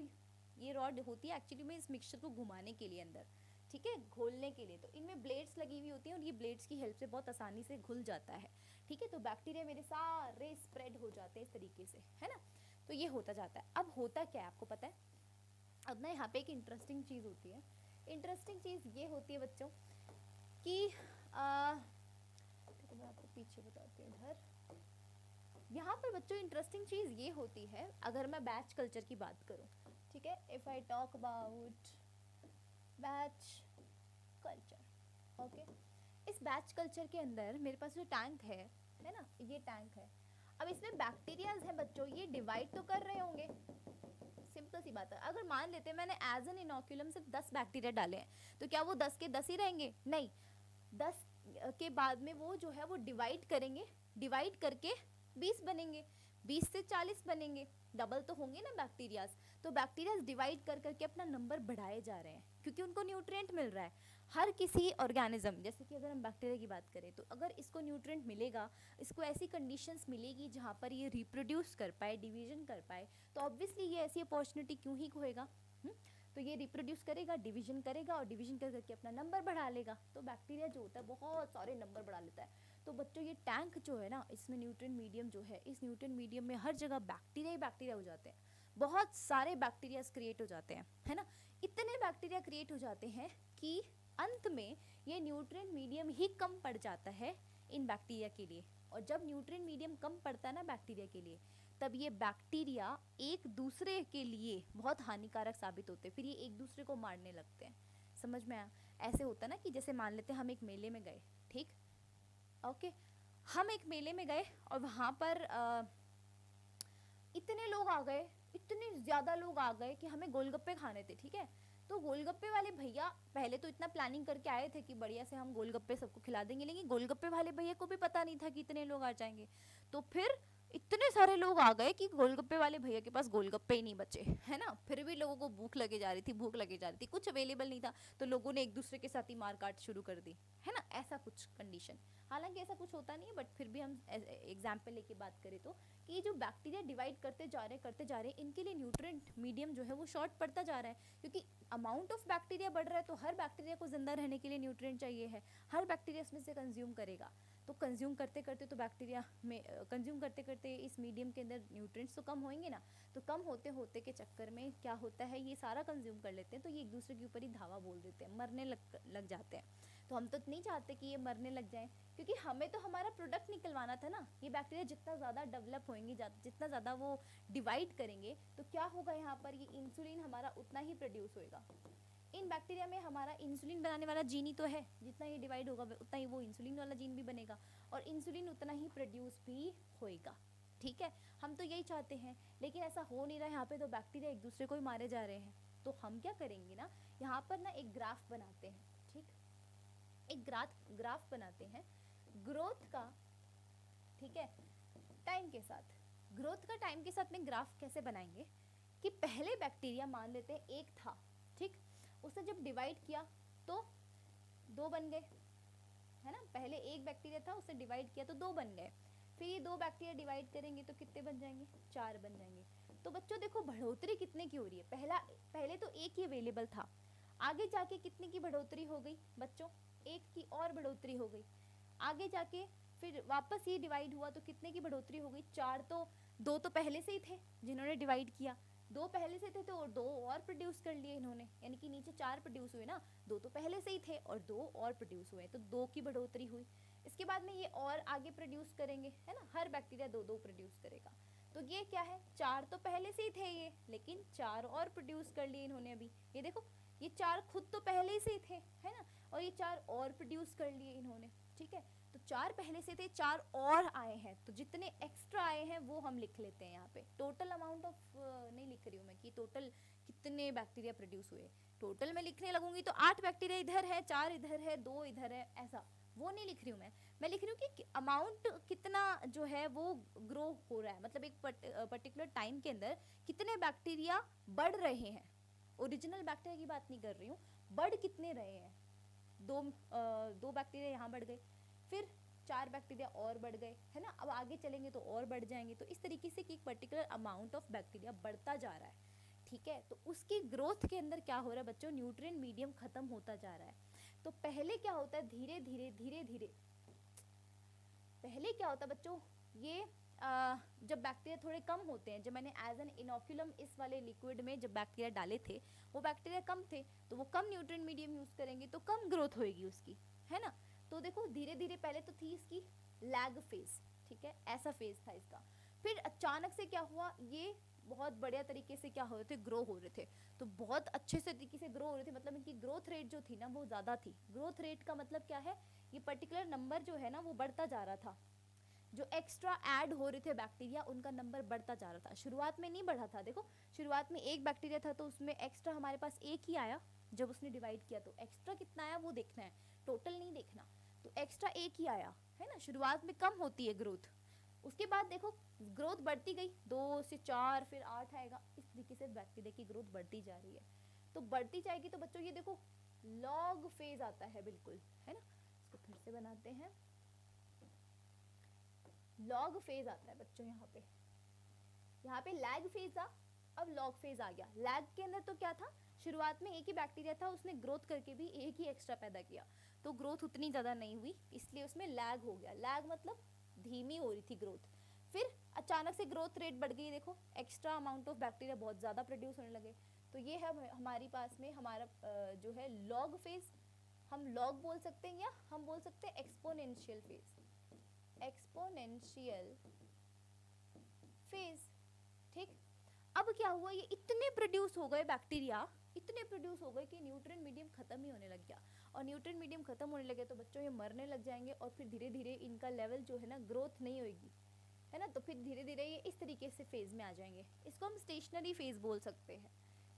A: ये रॉड होती है एक्चुअली में इस मिक्सचर को घुमाने के लिए अंदर, ठीक है, घोलने के लिए, तो इनमें ब्लेड्स लगी हुई होती हैं और ये ब्लेड्स की हेल्प से बहुत आसानी से घुल जाता है, ठीक है। तो बैक्टीरिया मेरे सारे स्प्रेड हो जाते हैं इस तरीके से, है ना। तो ये होता जाता है। अब होता क्या है आपको पता है? अब ना यहाँ पे एक इंटरेस्टिंग चीज़ होती है। इंटरेस्टिंग चीज़ ये होती है बच्चों कि देखो मैं आपको पीछे बताती हूँ इधर, यहाँ पर बच्चों इंटरेस्टिंग चीज़ ये होती है, अगर मैं बैच कल्चर की बात करूँ, ठीक है, if I talk about batch culture, okay. इस बैच कल्चर के अंदर मेरे पास जो टैंक है ना, ये टैंक है। अब इसमें बैक्टीरियाज हैं बच्चों, ये डिवाइड तो कर रहे होंगे, सिंपल सी बात है। अगर मान लेते हैं मैंने एज एन इनोक्यूलम सिर्फ 10 बैक्टीरिया डाले हैं, तो क्या वो 10 के 10 ही रहेंगे? नहीं, 10 के बाद में वो जो है वो डिवाइड करेंगे, डिवाइड करके 20 बनेंगे, 20 से 40 बनेंगे, डबल तो होंगे ना बैक्टीरियाज। तो बैक्टीरियाज डिवाइड कर करके अपना नंबर बढ़ाए जा रहे हैं, क्योंकि उनको न्यूट्रिएंट मिल रहा है। हर किसी ऑर्गेनिज्म, जैसे कि अगर हम बैक्टीरिया की बात करें, तो अगर इसको न्यूट्रिएंट मिलेगा, इसको ऐसी कंडीशंस मिलेगी जहाँ पर ये रिप्रोड्यूस कर पाए, डिवीजन कर पाए, तो ऑब्वियसली ये ऐसी अपॉर्चुनिटी क्यों ही खोएगा। तो ये रिप्रोड्यूस करेगा, डिवीजन करेगा, और डिवीजन कर करके अपना नंबर बढ़ा लेगा। तो बैक्टीरिया जो होता है बहुत सारे नंबर बढ़ा लेता है। तो बच्चों ये टैंक जो है ना, इसमें न्यूट्रिएंट मीडियम जो है, इस न्यूट्रिएंट मीडियम में हर जगह बैक्टीरिया ही बैक्टीरिया हो जाते हैं, बहुत सारे बैक्टीरियाज क्रिएट हो जाते हैं, है ना। इतने बैक्टीरिया क्रिएट हो जाते हैं कि अंत में ये न्यूट्रिएंट मीडियम ही कम पड़ जाता है इन बैक्टीरिया के लिए। और जब न्यूट्रिएंट मीडियम कम पड़ता है ना बैक्टीरिया के लिए, तब ये बैक्टीरिया एक दूसरे के लिए बहुत हानिकारक साबित होते हैं, फिर ये एक दूसरे को मारने लगते हैं। समझ में आया? ऐसे होता है ना कि जैसे मान लेते हैं हम एक मेले में गए, ठीक, ओके, हम एक मेले में गए और वहाँ पर इतने लोग आ गए, इतने ज़्यादा लोग आ गए कि हमें गोलगप्पे खाने थे, ठीक है। तो गोलगप्पे वाले भैया पहले तो इतना प्लानिंग करके आए थे कि बढ़िया से हम गोलगप्पे सबको खिला देंगे, लेकिन गोलगप्पे वाले भैया को भी पता नहीं था कि इतने लोग आ जाएंगे। तो फिर इतने सारे लोग आ गए कि गोलगप्पे वाले भैया के पास गोलगप्पे ही नहीं बचे, है ना। फिर भी लोगों को भूख लगे जा रही थी, भूख लगे जा रही थी, कुछ अवेलेबल नहीं था, तो लोगों ने एक दूसरे के साथ ही मार काट शुरू कर दी, है ना। ऐसा कुछ कंडीशन, हालांकि ऐसा कुछ होता नहीं है, बट फिर भी हम एग्जाम्पल लेके बात करें तो, कि ये जो बैक्टीरिया डिवाइड करते जा रहे हैं, इनके लिए न्यूट्रिएंट मीडियम जो है वो शॉर्ट पड़ता जा रहा है, क्योंकि अमाउंट ऑफ बैक्टीरिया बढ़ रहा है। तो हर बैक्टीरिया को जिंदा रहने के लिए न्यूट्रिएंट चाहिए है, हर बैक्टीरिया इसमें से कंज्यूम करेगा। तो कंज्यूम करते करते तो बैक्टीरिया में कंज्यूम करते करते इस मीडियम के अंदर न्यूट्रिएंट्स तो कम होंगे ना। तो कम होते होते के चक्कर में क्या होता है, ये सारा कंज्यूम कर लेते हैं, तो ये एक दूसरे के ऊपर ही धावा बोल देते हैं, मरने लग जाते हैं। तो हम तो नहीं चाहते कि ये मरने लग जाएं, क्योंकि हमें तो हमारा प्रोडक्ट निकलवाना था ना। ये बैक्टीरिया जितना ज़्यादा डेवलप होंगे, जितना ज़्यादा वो डिवाइड करेंगे, तो क्या होगा, यहाँ पर ये इंसुलिन हमारा उतना ही प्रोड्यूस होएगा। इन बैक्टीरिया में हमारा इंसुलिन बनाने वाला जीन ही तो है, जितना ये डिवाइड होगा उतना ही वो इंसुलिन वाला जीन भी बनेगा, और इंसुलिन उतना ही प्रोड्यूस भी होएगा, ठीक है। हम तो यही चाहते हैं, लेकिन ऐसा हो नहीं रहा है। यहाँ पे तो बैक्टीरिया एक दूसरे को ही मारे जा रहे हैं। तो हम क्या करेंगे ना, यहाँ पर ना एक ग्राफ बनाते हैं, ठीक, एक ग्राफ बनाते हैं ग्रोथ का, ठीक है, टाइम के साथ। ग्रोथ का टाइम के साथ में ग्राफ कैसे बनाएंगे कि पहले बैक्टीरिया मान लेते हैं एक था, ठीक, उसने जब डिवाइड किया तो 2 बन गए, है ना। पहले एक बैक्टीरिया था, उसने डिवाइड किया तो 2 बन गए। फिर ये 2 बैक्टीरिया डिवाइड करेंगे तो कितने बन जाएंगे, 4 बन जाएंगे। तो बच्चों देखो बढ़ोतरी कितने की हो रही है, पहले तो एक ही अवेलेबल था, आगे जाके कितने की बढ़ोतरी हो गई बच्चों, एक की और बढ़ोतरी हो गई, आगे जाके फिर वापस ये डिवाइड हुआ तो कितने की बढ़ोतरी हो गई, 4। तो 2 तो पहले से ही थे जिन्होंने डिवाइड किया, 2 पहले से थे तो 2 और प्रोड्यूस कर लिए इन्होंने, यानी कि नीचे 4 प्रोड्यूस हुए ना, 2 तो पहले से ही थे और 2 और प्रोड्यूस हुए, तो 2 की बढ़ोतरी हुई। इसके बाद में ये और आगे प्रोड्यूस करेंगे, है ना, हर बैक्टीरिया 2-2 प्रोड्यूस करेगा। तो ये क्या है, 4 तो पहले से ही थे ये, लेकिन 4 और प्रोड्यूस कर लिए इन्होंने अभी। ये देखो ये 4 खुद तो पहले से ही थे, है ना, और ये 4 और प्रोड्यूस कर लिए इन्होंने, ठीक है। तो 4 पहले से थे, 4 और आए हैं, तो जितने एक्स्ट्रा आए हैं वो हम लिख लेते हैं यहाँ पे। टोटल अमाउंट ऑफ नहीं लिख रही हूँ मैं कि टोटल कितने बैक्टीरिया प्रोड्यूस हुए, टोटल में लिखने लगूंगी तो 8 बैक्टीरिया इधर है, 4 इधर है, 2 इधर है, ऐसा वो नहीं लिख रही हूँ मैं लिख रही हूँ कि अमाउंट कितना जो है वो ग्रो हो रहा है, मतलब एक पर्टिकुलर टाइम के अंदर कितने बैक्टीरिया बढ़ रहे हैं। ओरिजिनल बैक्टीरिया की बात नहीं कर रही हूँ, बढ़ कितने रहे हैं, 2 बैक्टीरिया यहाँ बढ़ गए, फिर 4 बैक्टीरिया और बढ़ गए, है ना, अब आगे चलेंगे तो और बढ़ जाएंगे। तो इस तरीके से कि एक पर्टिकुलर अमाउंट ऑफ बैक्टीरिया बढ़ता जा रहा है, ठीक है। तो उसकी ग्रोथ के अंदर क्या हो रहा है बच्चों, न्यूट्रिएंट मीडियम खत्म होता जा रहा है। तो पहले क्या होता है, धीरे धीरे पहले क्या होता है बच्चों, ये जब बैक्टीरिया थोड़े कम होते हैं, जब मैंने एज एन इनोक्यूलम इस वाले लिक्विड में जब बैक्टीरिया डाले थे, वो बैक्टीरिया कम थे, तो वो कम न्यूट्रिएंट मीडियम यूज करेंगे तो कम ग्रोथ होएगी उसकी, है ना। तो देखो धीरे धीरे पहले तो थी इसकी लैग फेज, ठीक है, ऐसा फेज था इसका। फिर अचानक से क्या हुआ, ये बहुत बढ़िया तरीके से क्या हो रहे थे, ग्रो हो रहे थे, तो बहुत अच्छे से तरीके से ग्रो हो रहे थे, मतलब इनकी ग्रोथ रेट जो थी ना वो ज़्यादा थी। ग्रोथ रेट का मतलब क्या है, ये पर्टिकुलर नंबर जो है ना वो बढ़ता जा रहा था, जो एक्स्ट्रा ऐड हो रहे थे बैक्टीरिया उनका नंबर बढ़ता जा रहा था। शुरुआत में नहीं बढ़ा था, देखो शुरुआत में एक बैक्टीरिया था तो उसमें एक्स्ट्रा हमारे पास एक ही आया, जब उसने डिवाइड किया तो एक्स्ट्रा कितना आया वो देखना है, टोटल नहीं देखना। तो एक्स्ट्रा एक ही आया, है ना, शुरुआत में कम होती है ग्रोथ, उसके बाद देखो ग्रोथ बढ़ती गई, 2 से 4 फिर 8 आएगा, इस तरीके से बैक्टीरिया की ग्रोथ बढ़ती जा रही है। तो बढ़ती जाएगी तो बच्चों ये देखो लॉग फेज आता है बिल्कुल, है ना, इसको फिर से बनाते हैं, लॉग फेज आता है बच्चों। यहाँ पे लैग फेज था, अब लॉग फेज आ गया। लैग के अंदर तो क्या था, शुरुआत में एक ही बैक्टीरिया था, उसने ग्रोथ करके भी एक ही एक्स्ट्रा पैदा किया, तो ग्रोथ उतनी ज़्यादा नहीं हुई, इसलिए उसमें लैग हो गया। लैग मतलब धीमी हो रही थी ग्रोथ। फिर अचानक से ग्रोथ रेट बढ़ गई, देखो एक्स्ट्रा अमाउंट ऑफ बैक्टीरिया बहुत ज़्यादा प्रोड्यूस होने लगे, तो ये है हमारे पास में हमारा जो है लॉग फेज। हम लॉग बोल सकते हैं या हम बोल सकते हैं एक्सपोनेंशियल फेज, एक्सपोनेंशियल फेज, ठीक। अब क्या हुआ, ये इतने प्रोड्यूस हो गए बैक्टीरिया, इतने प्रोड्यूस हो गए कि न्यूट्रिएंट मीडियम खत्म ही होने लग गया, और न्यूट्रिएंट मीडियम खत्म होने लगे तो बच्चों ये मरने लग जाएंगे, और फिर धीरे धीरे इनका लेवल जो है ना ग्रोथ नहीं होगी, है ना, तो फिर धीरे धीरे ये इस तरीके से फेज में आ जाएंगे। इसको हम स्टेशनरी फेज बोल सकते हैं,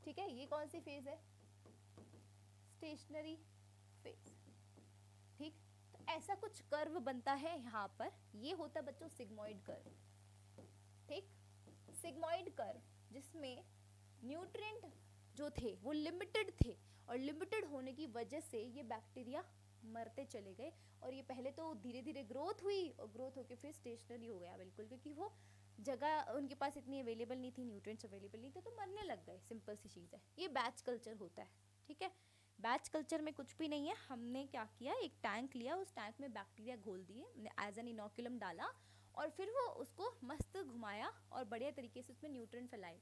A: ठीक है। ये कौन सी फेज है, स्टेशनरी फेज, ठीक। तो ऐसा कुछ कर्व बनता है यहाँ पर, ये होता है बच्चों सिग्मोइड कर्व, ठीक, सिग्मोइड कर्व, जिसमें न्यूट्रिएंट जो थे वो लिमिटेड थे, और लिमिटेड होने की वजह से ये बैक्टीरिया मरते चले गए, और ये पहले तो धीरे धीरे ग्रोथ हुई, और ग्रोथ होके फिर स्टेशनरी हो गया बिल्कुल, क्योंकि वो जगह उनके पास इतनी अवेलेबल नहीं थी, न्यूट्रिएंट्स अवेलेबल नहीं थे, तो मरने लग गए, सिंपल सी चीज़ है। ये बैच कल्चर होता है, ठीक है। बैच कल्चर में कुछ भी नहीं है, हमने क्या किया, एक टैंक लिया, उस टैंक में बैक्टीरिया घोल दिए, एज एन इनोक्यूलम डाला, और फिर वो उसको मस्त घुमाया और बढ़िया तरीके से उसमें न्यूट्रिएंट फैलाए।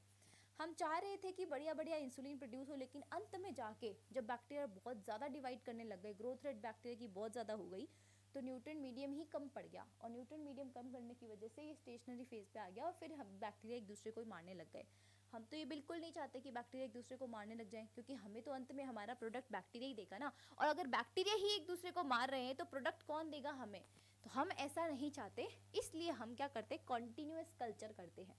A: हम चाह रहे थे कि बढ़िया बढ़िया इंसुलिन प्रोड्यूस हो, लेकिन अंत में जाके जब बैक्टीरिया बहुत ज़्यादा डिवाइड करने लग गए, ग्रोथ रेट बैक्टीरिया की बहुत ज़्यादा हो गई, तो न्यूट्रिएंट मीडियम ही कम पड़ गया, और न्यूट्रिएंट मीडियम कम करने की वजह से ये स्टेशनरी फेज पे आ गया, और फिर हम बैक्टीरिया एक दूसरे को मारने लग गए। हम तो ये बिल्कुल नहीं चाहते कि बैक्टीरिया एक दूसरे को मारने लग जाए, क्योंकि हमें तो अंत में हमारा प्रोडक्ट बैक्टीरिया ही देगा ना, और अगर बैक्टीरिया ही एक दूसरे को मार रहे हैं तो प्रोडक्ट कौन देगा हमें, तो हम ऐसा नहीं चाहते। इसलिए हम क्या करते हैं, कॉन्टिन्यूअस कल्चर करते हैं।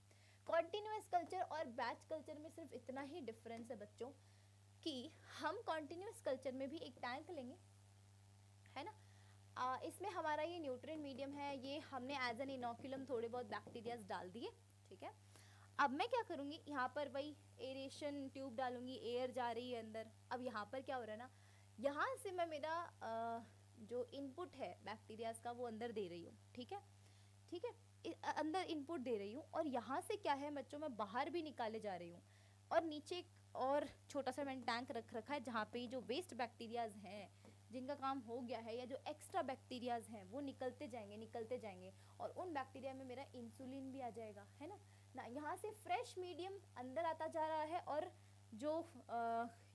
A: कॉन्टिन्यूअस कल्चर और बैच कल्चर में सिर्फ इतना ही डिफरेंस है बच्चों, कि हम कॉन्टिन्यूअस कल्चर में भी एक टैंक लेंगे, है ना, इसमें हमारा ये न्यूट्रिएंट मीडियम है, ये हमने एज एन इनोक्यूलम थोड़े बहुत बैक्टीरियाज डाल दिए, ठीक है। अब मैं क्या करूँगी, यहाँ पर वही एरेशन ट्यूब डालूंगी, एयर जा रही है अंदर। अब यहाँ पर क्या हो रहा है ना, यहाँ से मैं मेरा जो इनपुट है बैक्टीरियाज का वो अंदर दे रही हूँ, ठीक है, ठीक है, अंदर इनपुट दे रही हूँ और यहाँ से क्या है बच्चों, मैं बाहर भी निकाले जा रही हूँ। और नीचे और छोटा सा मैंने टैंक रख रखा है जहाँ पे जो वेस्ट बैक्टीरियाज हैं जिनका काम हो गया है, या जो एक्स्ट्रा बैक्टीरियाज हैं वो निकलते जाएंगे और उन बैक्टीरिया में मेरा इंसुलिन भी आ जाएगा, है ना। यहाँ से फ्रेश मीडियम अंदर आता जा रहा है और जो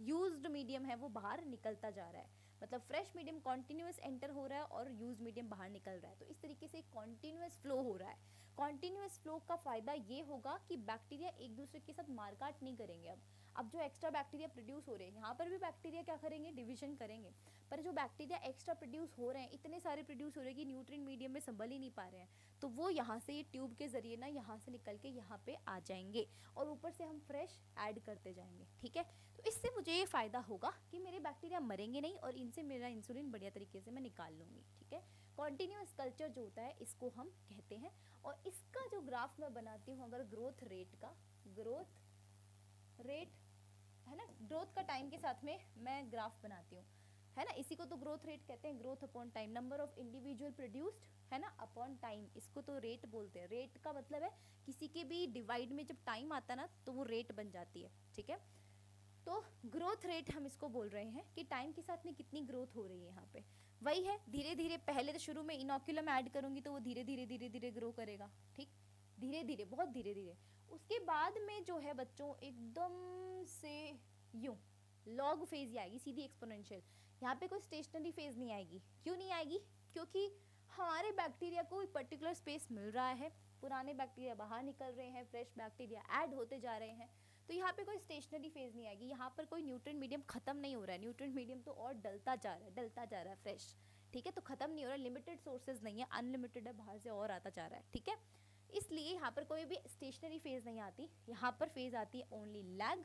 A: यूज्ड मीडियम है वो बाहर निकलता जा रहा है। मतलब फ्रेश मीडियम कॉन्टिन्यूस एंटर हो रहा है और यूज मीडियम बाहर निकल रहा है। तो इस तरीके से कॉन्टिन्यूस फ्लो हो रहा है। कॉन्टिन्यूस फ्लो का फायदा ये होगा कि बैक्टीरिया एक दूसरे के साथ मारकाट नहीं करेंगे। अब जो एक्स्ट्रा बैक्टीरिया प्रोड्यूस हो रहे हैं, यहाँ पर भी बैक्टीरिया क्या करेंगे, डिवीजन करेंगे। पर जो बैक्टीरिया एक्स्ट्रा प्रोड्यूस हो रहे हैं, इतने सारे प्रोड्यूस हो रहे हैं कि न्यूट्रिएंट मीडियम में संभल ही नहीं पा रहे हैं, तो वो यहाँ से ये ट्यूब के जरिए ना यहाँ से निकल के यहाँ पे आ जाएंगे और ऊपर से हम फ्रेश ऐड करते जाएंगे। ठीक है, तो इससे मुझे ये फायदा होगा कि मेरे बैक्टीरिया मरेंगे नहीं और इनसे मेरा इंसुलिन बढ़िया तरीके से मैं निकाल लूँगी। ठीक है, कॉन्टिन्यूस कल्चर जो होता है इसको हम कहते हैं। और इसका जो ग्राफ मैं बनाती हूँ, अगर ग्रोथ रेट का, ग्रोथ रेट है ना, ग्रोथ का टाइम के साथ में मैं ग्राफ बनाती हूँ, है ना। इसी को तो ग्रोथ रेट कहते हैं, growth upon time, number of individual produced, है ना, अपॉन टाइम, इसको तो रेट बोलते हैं। रेट का मतलब है किसी के भी डिवाइड में जब टाइम आता ना तो वो रेट बन जाती है। ठीक है, तो ग्रोथ रेट हम इसको बोल रहे हैं कि टाइम के साथ में कितनी ग्रोथ हो रही है। यहाँ पे वही है, धीरे धीरे, पहले तो शुरू में इनोक्यूलम ऐड करूंगी तो वो धीरे धीरे ग्रो करेगा। ठीक, धीरे धीरे, बहुत धीरे धीरे। उसके बाद में जो है बच्चों एकदम से यूं लॉग फेज ही आएगी, सीधी एक्सपोनेंशियल। यहाँ पे कोई स्टेशनरी फेज नहीं आएगी। क्यों नहीं आएगी? क्योंकि हमारे बैक्टीरिया को एक पर्टिकुलर स्पेस मिल रहा है, पुराने बैक्टीरिया बाहर निकल रहे हैं, फ्रेश बैक्टीरिया ऐड होते जा रहे हैं। तो यहाँ पे कोई स्टेशनरी फेज नहीं आएगी। यहाँ पर कोई न्यूट्रिएंट मीडियम खत्म नहीं हो रहा है, न्यूट्रिएंट मीडियम तो और डलता जा रहा है फ्रेश। ठीक है, तो खत्म नहीं हो रहा है, लिमिटेड सोर्सेज नहीं है, अनलिमिटेड है, बाहर से और आता जा रहा है। ठीक है, इसलिए यहाँ पर कोई भी स्टेशनरी फेज नहीं आती। यहाँ पर फेज आती है ओनली लैग,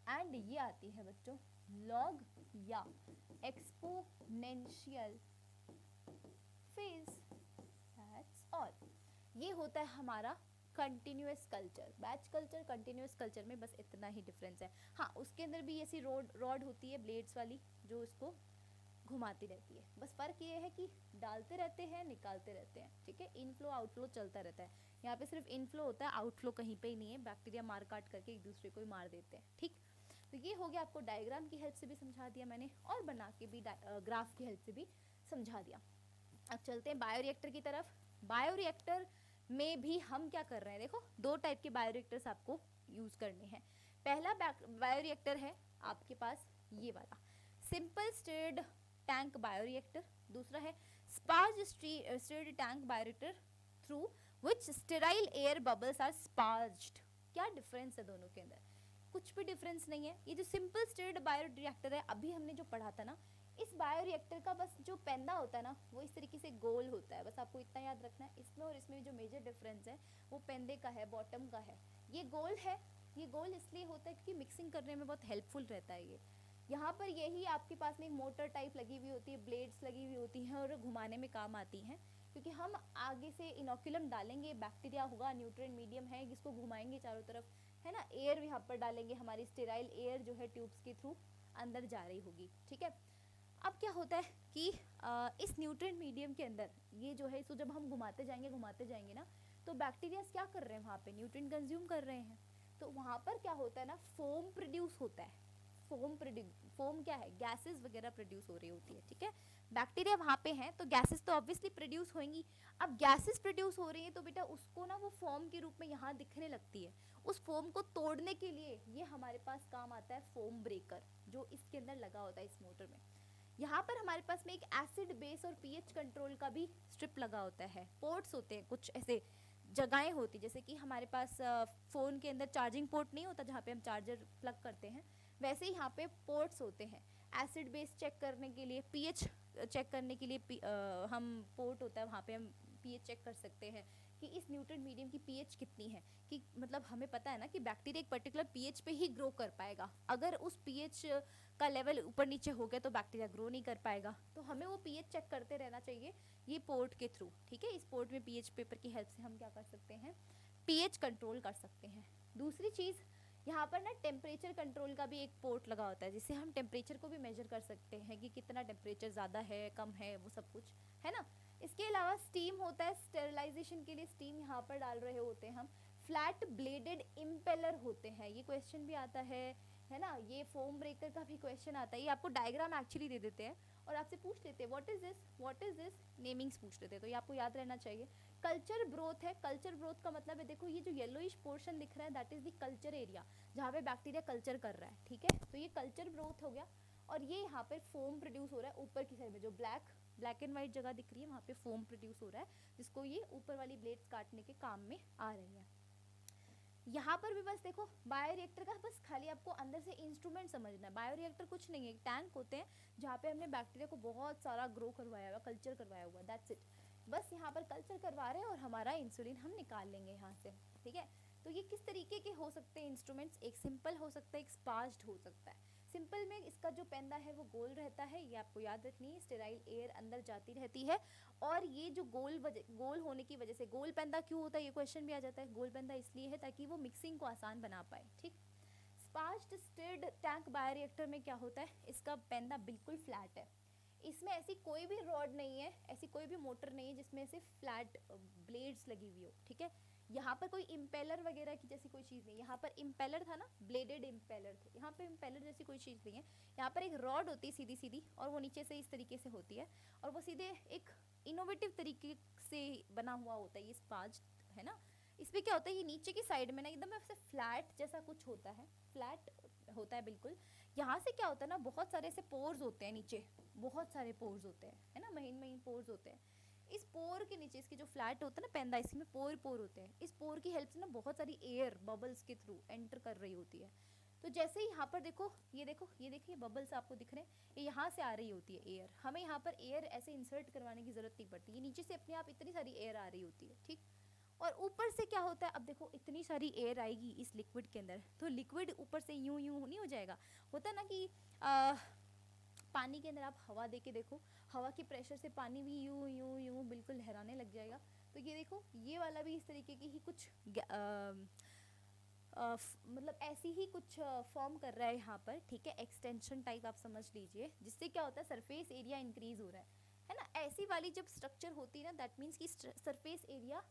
A: एंड ये आती है बच्चों लॉग या एक्सपोनेंशियल फेज। That's all. ये होता है हमारा continuous culture. Batch culture, continuous culture में बस इतना ही डिफरेंस है। हाँ, उसके अंदर भी ऐसी रॉड होती है, ब्लेड्स वाली, जो इसको घुमाती रहती है। बस फर्क ये है कि डालते रहते हैं, निकालते रहते हैं। ठीक है, इनफ्लो आउटफ्लो चलता रहता है। यहाँ पे सिर्फ इनफ्लो होता है, आउटफ्लो कहीं पे ही नहीं है। बैक्टीरिया मार काट करके एक दूसरे को ही मार देते हैं। ठीक, तो ये हो गया, आपको डायग्राम की हेल्प से भी समझा दिया मैंने और बना के भी ग्राफ की हेल्प से भी समझा दिया। अब चलते हैं बायोरिएक्टर की तरफ। बायोरिएक्टर में भी हम क्या कर रहे हैं, देखो दो टाइप के बायोरिएक्टर्स आपको यूज करने हैं। पहला बायोरिएक्टर है आपके पास ये वाला, सिंपल स्टिर्ड टैंक बायोरिएक्टर। दूसरा है sparge stirred tank bioreactor through which sterile air bubbles are sparged. क्या डिफरेंस है दोनों के अंदर? कुछ भी डिफरेंस नहीं है। ये जो सिंपल स्टिर्ड बायोरिएक्टर है, अभी हमने जो पढ़ा था ना, इस बायोरिएक्टर का बस जो पेंदा होता है ना, वो इस तरीके से गोल होता है। बस आपको इतना याद रखना है। इसमें और इसमें जो मेजर डिफरेंस है वो पेंदे का है, बॉटम का है। ये गोल है। ये गोल इसलिए होता है क्योंकि मिक्सिंग करने में बहुत हेल्पफुल रहता है ये। यहाँ पर यही आपके पास में एक मोटर टाइप लगी हुई होती है, ब्लेड्स लगी हुई होती हैं और घुमाने में काम आती हैं। क्योंकि हम आगे से इनोक्यूलम डालेंगे, बैक्टीरिया होगा, न्यूट्रिएंट मीडियम है, जिसको घुमाएंगे चारों तरफ, है ना। एयर यहाँ पर डालेंगे, हमारी स्टेराइल एयर जो है ट्यूब्स के थ्रू अंदर जा रही होगी। ठीक है, अब क्या होता है कि इस न्यूट्रिएंट मीडियम के अंदर ये जो है, इसको जब हम घुमाते जाएंगे ना, तो बैक्टीरिया क्या कर रहे हैं, वहाँ पे न्यूट्रिएंट कंज्यूम कर रहे हैं। तो वहाँ पर क्या होता है ना, फोम प्रोड्यूस होता है। फोम क्या है, गैसेस वगैरह प्रोड्यूस हो रही होती है। ठीक है, बैक्टीरिया वहाँ पे हैं तो गैसेस तो ऑब्वियसली प्रोड्यूस होंगी। अब गैसेस प्रोड्यूस हो रही है तो बेटा उसको ना वो फॉर्म के रूप में यहाँ दिखने लगती है। उस फोम को तोड़ने के लिए ये हमारे पास काम आता है फोम ब्रेकर, जो इसके अंदर लगा होता है इस मोटर में। यहाँ पर हमारे पास में एक एसिड बेस और पीएच कंट्रोल का भी स्ट्रिप लगा होता है। पोर्ट्स होते हैं, कुछ ऐसे जगहें होती, जैसे कि हमारे पास फ़ोन के अंदर चार्जिंग पोर्ट नहीं होता जहाँ पे हम चार्जर प्लग करते हैं, वैसे ही यहाँ पे पोर्ट्स होते हैं। एसिड बेस चेक करने के लिए, पीएच चेक करने के लिए हम पोर्ट होता है, वहाँ पे हम पीएच चेक कर सकते हैं कि इस न्यूट्रिएंट मीडियम की पीएच कितनी है। कि मतलब हमें पता है ना कि बैक्टीरिया एक पर्टिकुलर पीएच पे ही ग्रो कर पाएगा। अगर उस पीएच का लेवल ऊपर नीचे हो गया तो बैक्टीरिया ग्रो नहीं कर पाएगा। तो हमें वो पीएच चेक करते रहना चाहिए ये पोर्ट के थ्रू। ठीक है, इस पोर्ट में पीएच पेपर की हेल्प से हम क्या कर सकते हैं, पीएच कंट्रोल कर सकते हैं। दूसरी चीज़, यहाँ पर ना टेम्परेचर कंट्रोल का भी एक पोर्ट लगा होता है, जिससे हम टेम्परेचर को भी मेजर कर सकते हैं कि कितना टेम्परेचर ज़्यादा है, कम है, वो सब कुछ, है ना। इसके अलावा स्टीम होता है, स्टेरिलाइजेशन के लिए स्टीम यहाँ पर डाल रहे होते हैं हम। फ्लैट ब्लेडेड इम्पेलर होते हैं, ये क्वेश्चन भी आता है ना, ये फोम ब्रेकर का भी क्वेश्चन आता है। ये आपको डायग्राम एक्चुअली दे देते हैं और आपसे पूछ लेते हैं व्हाट इज दिस, नेमिंग्स पूछ लेते हैं, तो ये आपको याद रहना चाहिए। कल्चर ब्रोथ है, कल्चर ब्रोथ का मतलब है, देखो ये जो येलोइश पोर्शन दिख रहा है that is the culture area, जहाँ पे बैक्टीरिया कल्चर कर रहा है, ठीक है, तो ये कल्चर ब्रोथ हो गया। और ये यहाँ पे फोम प्रोड्यूस हो रहा है ऊपर की साइड में, जो ब्लैक एंड व्हाइट जगह दिख रही है वहाँ पे फोम प्रोड्यूस हो रहा है, जिसको ये ऊपर वाली ब्लेड्स काटने के काम में आ रही है। यहाँ पर भी बस देखो बायोरिएक्टर का बस खाली आपको अंदर से इंस्ट्रूमेंट समझना है। बायोरिएक्टर कुछ नहीं है, टैंक होते हैं जहाँ पे हमने बैक्टीरिया को बहुत सारा ग्रो करवाया हुआ, कल्चर करवाया हुआ, दैट्स इट। बस यहाँ पर कल्चर करवा रहे हैं और हमारा इंसुलिन हम निकाल लेंगे यहाँ से, ठीक है। तो ये किस तरीके के हो सकते हैं इंस्ट्रूमेंट्स, एक सिंपल हो सकता है, एक स्पाज्ड हो सकता है। सिंपल में इसका जो पेंदा है वो गोल रहता है, ये आपको याद रखनी है, स्टेराइल एयर अंदर जाती रहती है। और ये जो गोल होने की वजह से, गोल पेंदा क्यों होता है ये क्वेश्चन भी आ जाता है, गोल पेंदा इसलिए है ताकि वो मिक्सिंग को आसान बना पाए, ठीक। स्पाज्ड स्टिर्ड टैंक बायोरिएक्टर में क्या होता है, इसका पेंदा बिल्कुल फ्लैट है, इसमें ऐसी कोई भी रॉड नहीं है, ऐसी कोई भी मोटर नहीं है जिसमें से फ्लैट ब्लेड्स लगी हुई हो, ठीक है। यहाँ पर कोई इम्पेलर वगैरह की जैसी कोई चीज़ नहीं, यहाँ पर इम्पेलर था ना, ब्लेडेड इम्पेलर थे, यहाँ पे इम्पेलर जैसी कोई चीज़ नहीं है। यहाँ पर एक रॉड होती है सीधी सीधी और वो नीचे से इस तरीके से होती है और वो सीधे एक इनोवेटिव तरीके से बना हुआ होता है ये स्पाज, है ना। इसमें क्या होता है, ये नीचे की साइड में ना एकदम ऐसे फ्लैट जैसा कुछ होता है, फ्लैट होता है बिल्कुल। यहाँ से क्या होता है ना, बहुत सारे ऐसे पोर्स होते हैं नीचे, बहुत सारे पोर्स होते हैं, है ना, महीन महीन पोर्स होते हैं। इस पोर के नीचे इसकी जो फ्लैट होता है ना पेंदा, इसमें पोर होते हैं, इस पोर की हेल्प से ना बहुत सारी एयर बबल्स के थ्रू एंटर कर रही होती है। तो जैसे ही यहाँ पर देखो, ये देखिए बबल्स आपको दिख रहे हैं, ये यहाँ से आ रही होती है एयर, हमें यहाँ पर एयर ऐसे इंसर्ट करवाने की जरूरत नहीं पड़ती, ये नीचे से अपने आप इतनी सारी एयर आ रही होती है, ठीक। और ऊपर से क्या होता है, अब देखो इतनी सारी एयर आएगी इस लिक्विड के अंदर, तो लिक्विड ऊपर से यूं नहीं हो जाएगा, होता है ना कि पानी के अंदर आप हवा दे के देखो, हवा के प्रेशर से पानी भी यूं बिल्कुल लहराने लग जाएगा। तो ये देखो ये वाला भी इस तरीके की ही कुछ मतलब ऐसी ही कुछ फॉर्म कर रहा है यहाँ पर, ठीक है, एक्सटेंशन टाइप आप समझ लीजिए, जिससे क्या होता है सरफेस एरिया इंक्रीज हो रहा है ना। ऐसी वाली जब स्ट्रक्चर होती है ना, दैट मीन्स कि सरफेस एरिया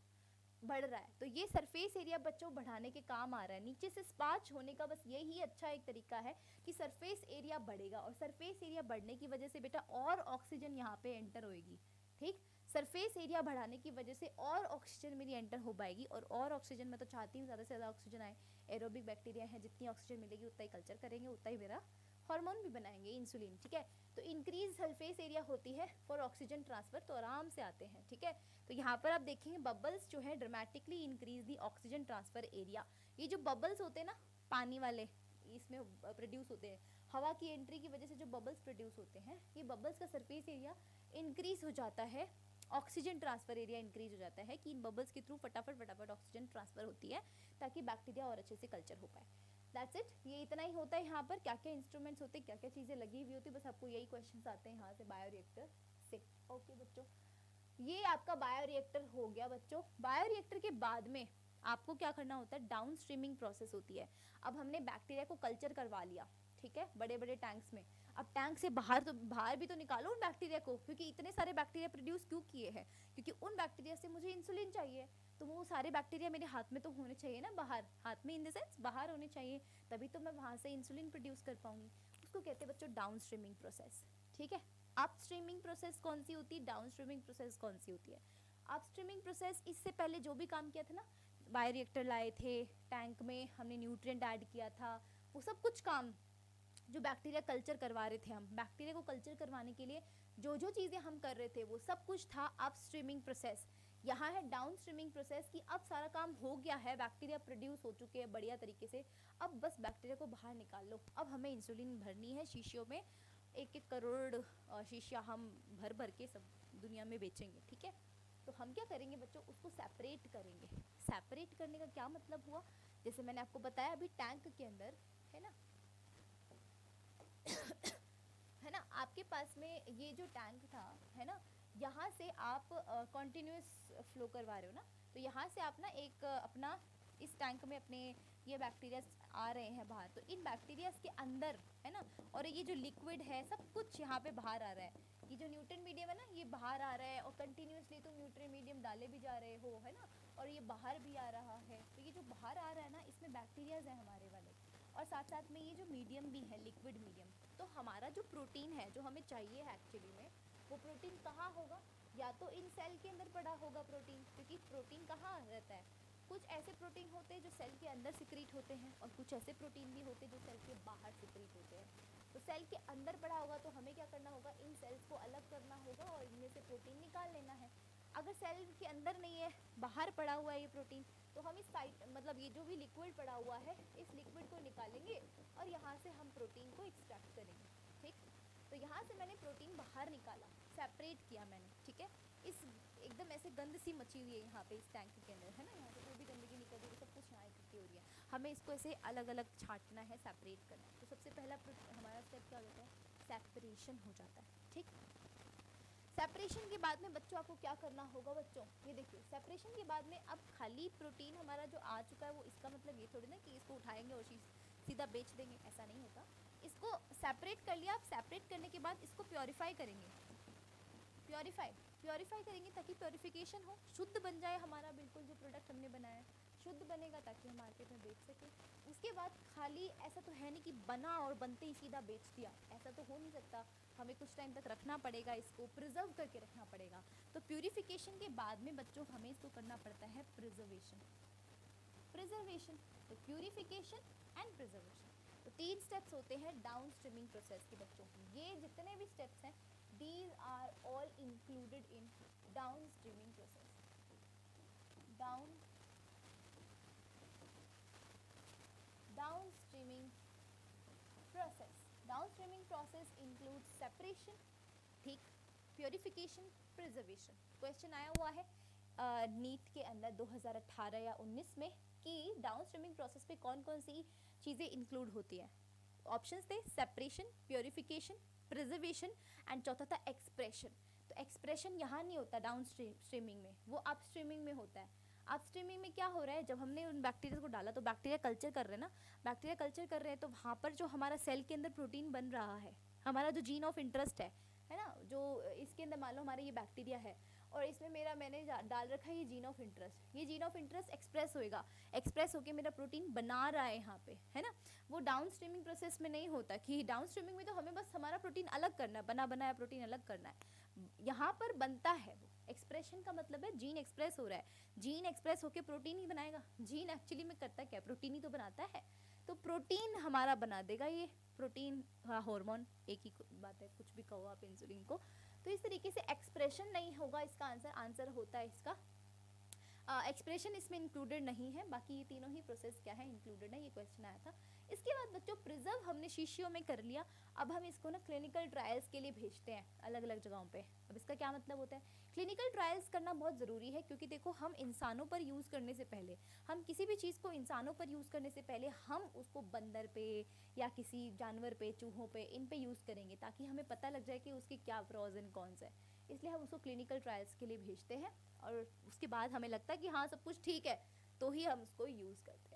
A: बढ़ रहा है, तो ये सरफेस एरिया बच्चों बढ़ाने के काम आ रहा है। नीचे से स्पार्च होने का बस यही अच्छा एक तरीका है कि सरफेस एरिया बढ़ेगा, और सरफेस एरिया बढ़ने की वजह से बेटा और ऑक्सीजन यहाँ पे एंटर होएगी, ठीक। सरफेस एरिया बढ़ाने की वजह से और ऑक्सीजन मेरी एंटर हो पाएगी, और ऑक्सीजन मैं तो चाहती हूँ ज़्यादा से ज़्यादा ऑक्सीजन आए, एरोबिक बैक्टीरिया है, जितनी ऑक्सीजन मिलेगी उतना ही कल्चर करेंगे, उतना ही मेरा हार्मोन भी बनाएंगे इंसुलिन, ठीक है। तो इंक्रीज सरफेस एरिया होती है फॉर ऑक्सीजन ट्रांसफर, तो आराम से आते हैं, ठीक है। तो यहाँ पर आप देखेंगे बबल्स जो है dramatically increase the oxygen transfer area. ये जो बबल्स होते हैं ना पानी वाले, इसमें प्रोड्यूस होते हैं, हवा की एंट्री की वजह से जो बबल्स प्रोड्यूस होते हैं, ये बबल्स का सरफेस एरिया इंक्रीज हो जाता है, ऑक्सीजन ट्रांसफर एरिया इंक्रीज हो जाता है कि इन बबल्स के थ्रू फटाफट ऑक्सीजन ट्रांसफर होती है ताकि बैक्टीरिया और अच्छे से कल्चर हो पाए। दैट्स इट, ये इतना ही होता है। यहाँ पर क्या क्या इंस्ट्रूमेंट्स होते हैं, क्या क्या चीज़ें लगी हुई होती है, बस आपको यही क्वेश्चंस आते हैं यहाँ से बायोरिएक्टर से। ओके बच्चों, ये आपका बायोरिएक्टर हो गया बच्चों। बायोरिएक्टर के बाद में आपको क्या करना होता है, डाउन स्ट्रीमिंग प्रोसेस होती है। अब हमने बैक्टीरिया को कल्चर करवा लिया, ठीक है, बड़े बड़े टैंक्स में। अब टैंक से बाहर भी तो निकालो उन बैक्टीरिया को, क्योंकि इतने सारे बैक्टीरिया प्रोड्यूस क्यों किए हैं, क्योंकि उन बैक्टीरिया से मुझे इंसुलिन चाहिए, तो वो सारे बैक्टीरिया मेरे हाथ में तो होने चाहिए ना, बाहर, हाथ में इन द सेंस बाहर होने चाहिए, तभी तो मैं वहाँ से इंसुलिन प्रोड्यूस कर पाऊंगी। उसको कहते हैं बच्चों डाउन स्ट्रीमिंग प्रोसेस, ठीक है। अप स्ट्रीमिंग प्रोसेस कौन सी होती है, डाउन स्ट्रीमिंग प्रोसेस कौन सी होती है। अप स्ट्रीमिंग प्रोसेस इससे पहले जो भी काम किया था ना, बायोरिएक्टर लाए थे, टैंक में हमने न्यूट्रिएंट ऐड किया था, वो सब कुछ काम जो बैक्टीरिया कल्चर करवा रहे थे, हम बैक्टीरिया को कल्चर करवाने के लिए जो जो चीज़ें हम कर रहे थे वो सब कुछ था अप स्ट्रीमिंग प्रोसेस। यहाँ है डाउन स्ट्रीमिंग प्रोसेस कि अब सारा काम हो गया है, बैक्टीरिया प्रोड्यूस हो चुके हैं बढ़िया तरीके से, अब बस बैक्टीरिया को बाहर निकाल लो। अब हमें इंसुलिन भरनी है शीशियों में, 1-1 करोड़ शीशियाँ हम भर भर के सब दुनिया में बेचेंगे, ठीक है। तो हम क्या करेंगे बच्चों, उसको सेपरेट करेंगे। सेपरेट करने का क्या मतलब हुआ, जैसे मैंने आपको बताया अभी टैंक के अंदर है ना है ना, आपके पास में ये जो टैंक था है ना, यहाँ से आप कॉन्टिन्यूस फ्लो करवा रहे हो ना, तो यहाँ से आप ना एक अपना इस टैंक में अपने ये बैक्टीरिया आ रहे हैं बाहर, तो इन बैक्टीरिया के अंदर है ना, और ये जो लिक्विड है सब कुछ यहाँ पे बाहर आ रहा है, ये जो न्यूट्रन मीडियम है ना, ये बाहर आ रहा है और कंटिन्यूसली तुम न्यूट्रन मीडियम डाले भी जा रहे हो, है ना, और ये बाहर भी आ रहा है। तो ये जो बाहर आ रहा है ना, इसमें बैक्टीरियाज हैं हमारे वाले, और साथ साथ में ये जो मीडियम भी है लिक्विड मीडियम। तो हमारा जो प्रोटीन है जो हमें चाहिए है एक्चुअली में, वो प्रोटीन कहाँ होगा, या तो इन सेल के अंदर पड़ा होगा प्रोटीन, क्योंकि प्रोटीन कहाँ रहता है, कुछ ऐसे प्रोटीन होते हैं जो सेल के अंदर सिक्रीट होते हैं, और कुछ ऐसे प्रोटीन भी होते हैं जो सेल के बाहर सिक्रीट होते हैं। तो सेल के अंदर पड़ा होगा तो हमें क्या करना होगा, इन सेल्स को अलग करना होगा और इनमें से प्रोटीन निकाल लेना है। अगर सेल के अंदर नहीं है, बाहर पड़ा हुआ है ये प्रोटीन, तो हम इस साइड मतलब ये जो भी लिक्विड पड़ा हुआ है, इस लिक्विड को निकालेंगे और यहाँ से हम प्रोटीन को एक्सट्रैक्ट करेंगे। ठीक, तो यहाँ से मैंने प्रोटीन बाहर निकाला, सेपरेट किया मैंने, ठीक है। इस एकदम ऐसे गंद सी मची हुई है यहाँ पे इस टैंक के अंदर, है ना, यहाँ पे कोई भी गंदगी निकल रही है, सब कुछ यहाँ इकट्ठी हो रही है, हमें इसको ऐसे अलग अलग छांटना है, सेपरेट करना है। तो सबसे पहला हमारा स्टेप क्या होता है, सेपरेशन हो जाता है। ठीक, सेपरेशन के बाद में बच्चों आपको क्या करना होगा, बच्चों ये देखिए, सेपरेशन के बाद में अब खाली प्रोटीन हमारा जो आ चुका है, वो इसका मतलब ये थोड़ी ना कि इसको उठाएंगे और सीधा बेच देंगे, ऐसा नहीं होता। इसको सेपरेट कर लिया, आप सेपरेट करने के बाद इसको प्योरीफाई करेंगे, प्योरीफाई करेंगे ताकि प्योरीफिकेशन हो, शुद्ध बन जाए हमारा, बिल्कुल जो प्रोडक्ट हमने बनाया है शुद्ध बनेगा ताकि हम मार्केट में बेच सकें। उसके बाद खाली ऐसा तो है नहीं कि बना और बनते ही सीधा बेच दिया, ऐसा तो हो नहीं सकता, हमें कुछ टाइम तक रखना पड़ेगा, इसको प्रिजर्व करके रखना पड़ेगा। तो प्यूरिफिकेशन के बाद में बच्चों हमें इसको करना पड़ता है प्रिजर्वेशन। तो प्यूरिफिकेशन एंड प्रिजर्वेशन, तो 3 स्टेप्स होते हैं डाउन स्ट्रीमिंग प्रोसेस के बच्चों। ये जितने भी स्टेप्स हैं, these are all included in downstreaming process. Downstreaming process includes separation, ठीक, प्योरिफिकेशन, प्रिजर्वेशन। क्वेश्चन आया हुआ है नीट के अंदर 2018 या 19 में कि डाउनस्ट्रीमिंग प्रोसेस पे कौन कौन सी चीज़ें इंक्लूड होती है। ऑप्शंस थे सेपरेशन, प्योरिफिकेशन, प्रिजर्वेशन एंड चौथा था एक्सप्रेशन। तो एक्सप्रेशन यहाँ नहीं होता डाउन स्ट्रीमिंग में, वो अप स्ट्रीमिंग में होता है। अप स्ट्रीमिंग में क्या हो रहा है, जब हमने उन बैक्टीरिया को डाला तो बैक्टीरिया कल्चर कर रहे हैं ना, बैक्टीरिया कल्चर कर रहे हैं, तो वहाँ पर जो हमारा सेल के अंदर प्रोटीन बन रहा है, हमारा जो जीन ऑफ इंटरेस्ट है ना, जो इसके अंदर मान लो हमारा ये बैक्टीरिया है और इसमें मैंने डाल रखा है ये जीन ऑफ इंटरेस्ट, ये जीन ऑफ इंटरेस्ट एक्सप्रेस होएगा, एक्सप्रेस होके मेरा प्रोटीन बना रहा है यहाँ पे, है ना। वो डाउन स्ट्रीमिंग प्रोसेस में नहीं होता कि डाउन स्ट्रीमिंग में तो हमें बस हमारा प्रोटीन अलग करना है, बना बनाया प्रोटीन अलग करना है, यहाँ पर बनता है वो। एक्सप्रेशन का मतलब है जीन एक्सप्रेस हो रहा है, जीन एक्सप्रेस होके प्रोटीन ही बनाएगा। जीन एक्चुअली में करता क्या, प्रोटीन ही तो बनाता है, तो प्रोटीन हमारा बना देगा ये प्रोटीन, हाँ हार्मोन एक ही बात है, कुछ भी कहो आप इंसुलिन को। तो इस तरीके से एक्सप्रेशन नहीं होगा इसका आंसर होता है इसका एक्सप्रेशन इसमें इंक्लूडेड नहीं है, बाकी ये तीनों ही प्रोसेस क्या है इंक्लूडेड है, ये क्वेश्चन आया था। इसके बाद बच्चों प्रिजर्व हमने शीशियों में कर लिया, अब हम इसको ना क्लिनिकल ट्रायल्स के लिए भेजते हैं अलग अलग जगहों पे। अब इसका क्या मतलब होता है, क्लिनिकल ट्रायल्स करना बहुत ज़रूरी है, क्योंकि देखो हम इंसानों पर यूज़ करने से पहले, हम किसी भी चीज़ को इंसानों पर यूज़ करने से पहले हम उसको बंदर पे या किसी जानवर पे, चूहों पे, इन पे यूज़ करेंगे ताकि हमें पता लग जाए कि उसकी क्या प्रोज एंड कॉन्स है। इसलिए हम उसको क्लिनिकल ट्रायल्स के लिए भेजते हैं और उसके बाद हमें लगता है कि हाँ सब कुछ ठीक है तो ही हम उसको यूज़ करते हैं।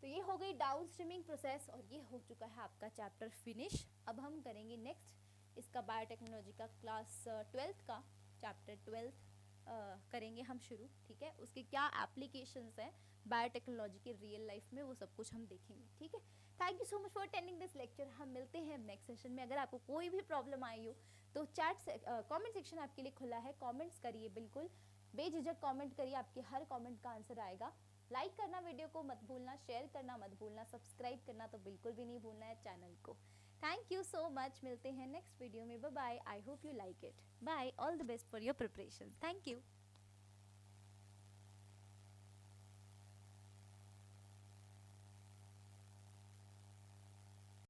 A: तो ये हो गई डाउन स्ट्रीमिंग प्रोसेस और ये हो चुका है आपका चैप्टर फिनिश। अब हम करेंगे नेक्स्ट इसका बायोटेक्नोलॉजी का क्लास 12th का चैप्टर 12th करेंगे हम शुरू, ठीक है। उसके क्या एप्लीकेशंस हैं बायोटेक्नोलॉजी के रियल लाइफ में, वो सब कुछ हम देखेंगे, ठीक है। Thank you so much for attending this lecture. हम मिलते हैं नेक्स्ट सेशन में। अगर आपको कोई भी प्रॉब्लम आई हो तो कमेंट सेक्शन आपके लिए खुला है, कमेंट्स करिए, बिल्कुल बेझिझक कमेंट करिए, आपके हर कमेंट का आंसर आएगा। लाइक करना वीडियो को मत भूलना, शेयर करना मत भूलना, सब्सक्राइब करना तो बिल्कुल भी नहीं भूलना है चैनल को। थैंक यू सो मच, मिलते हैं नेक्स्ट वीडियो में। Bye bye, I hope you like it. Bye, all the best for your preparation. Thank you.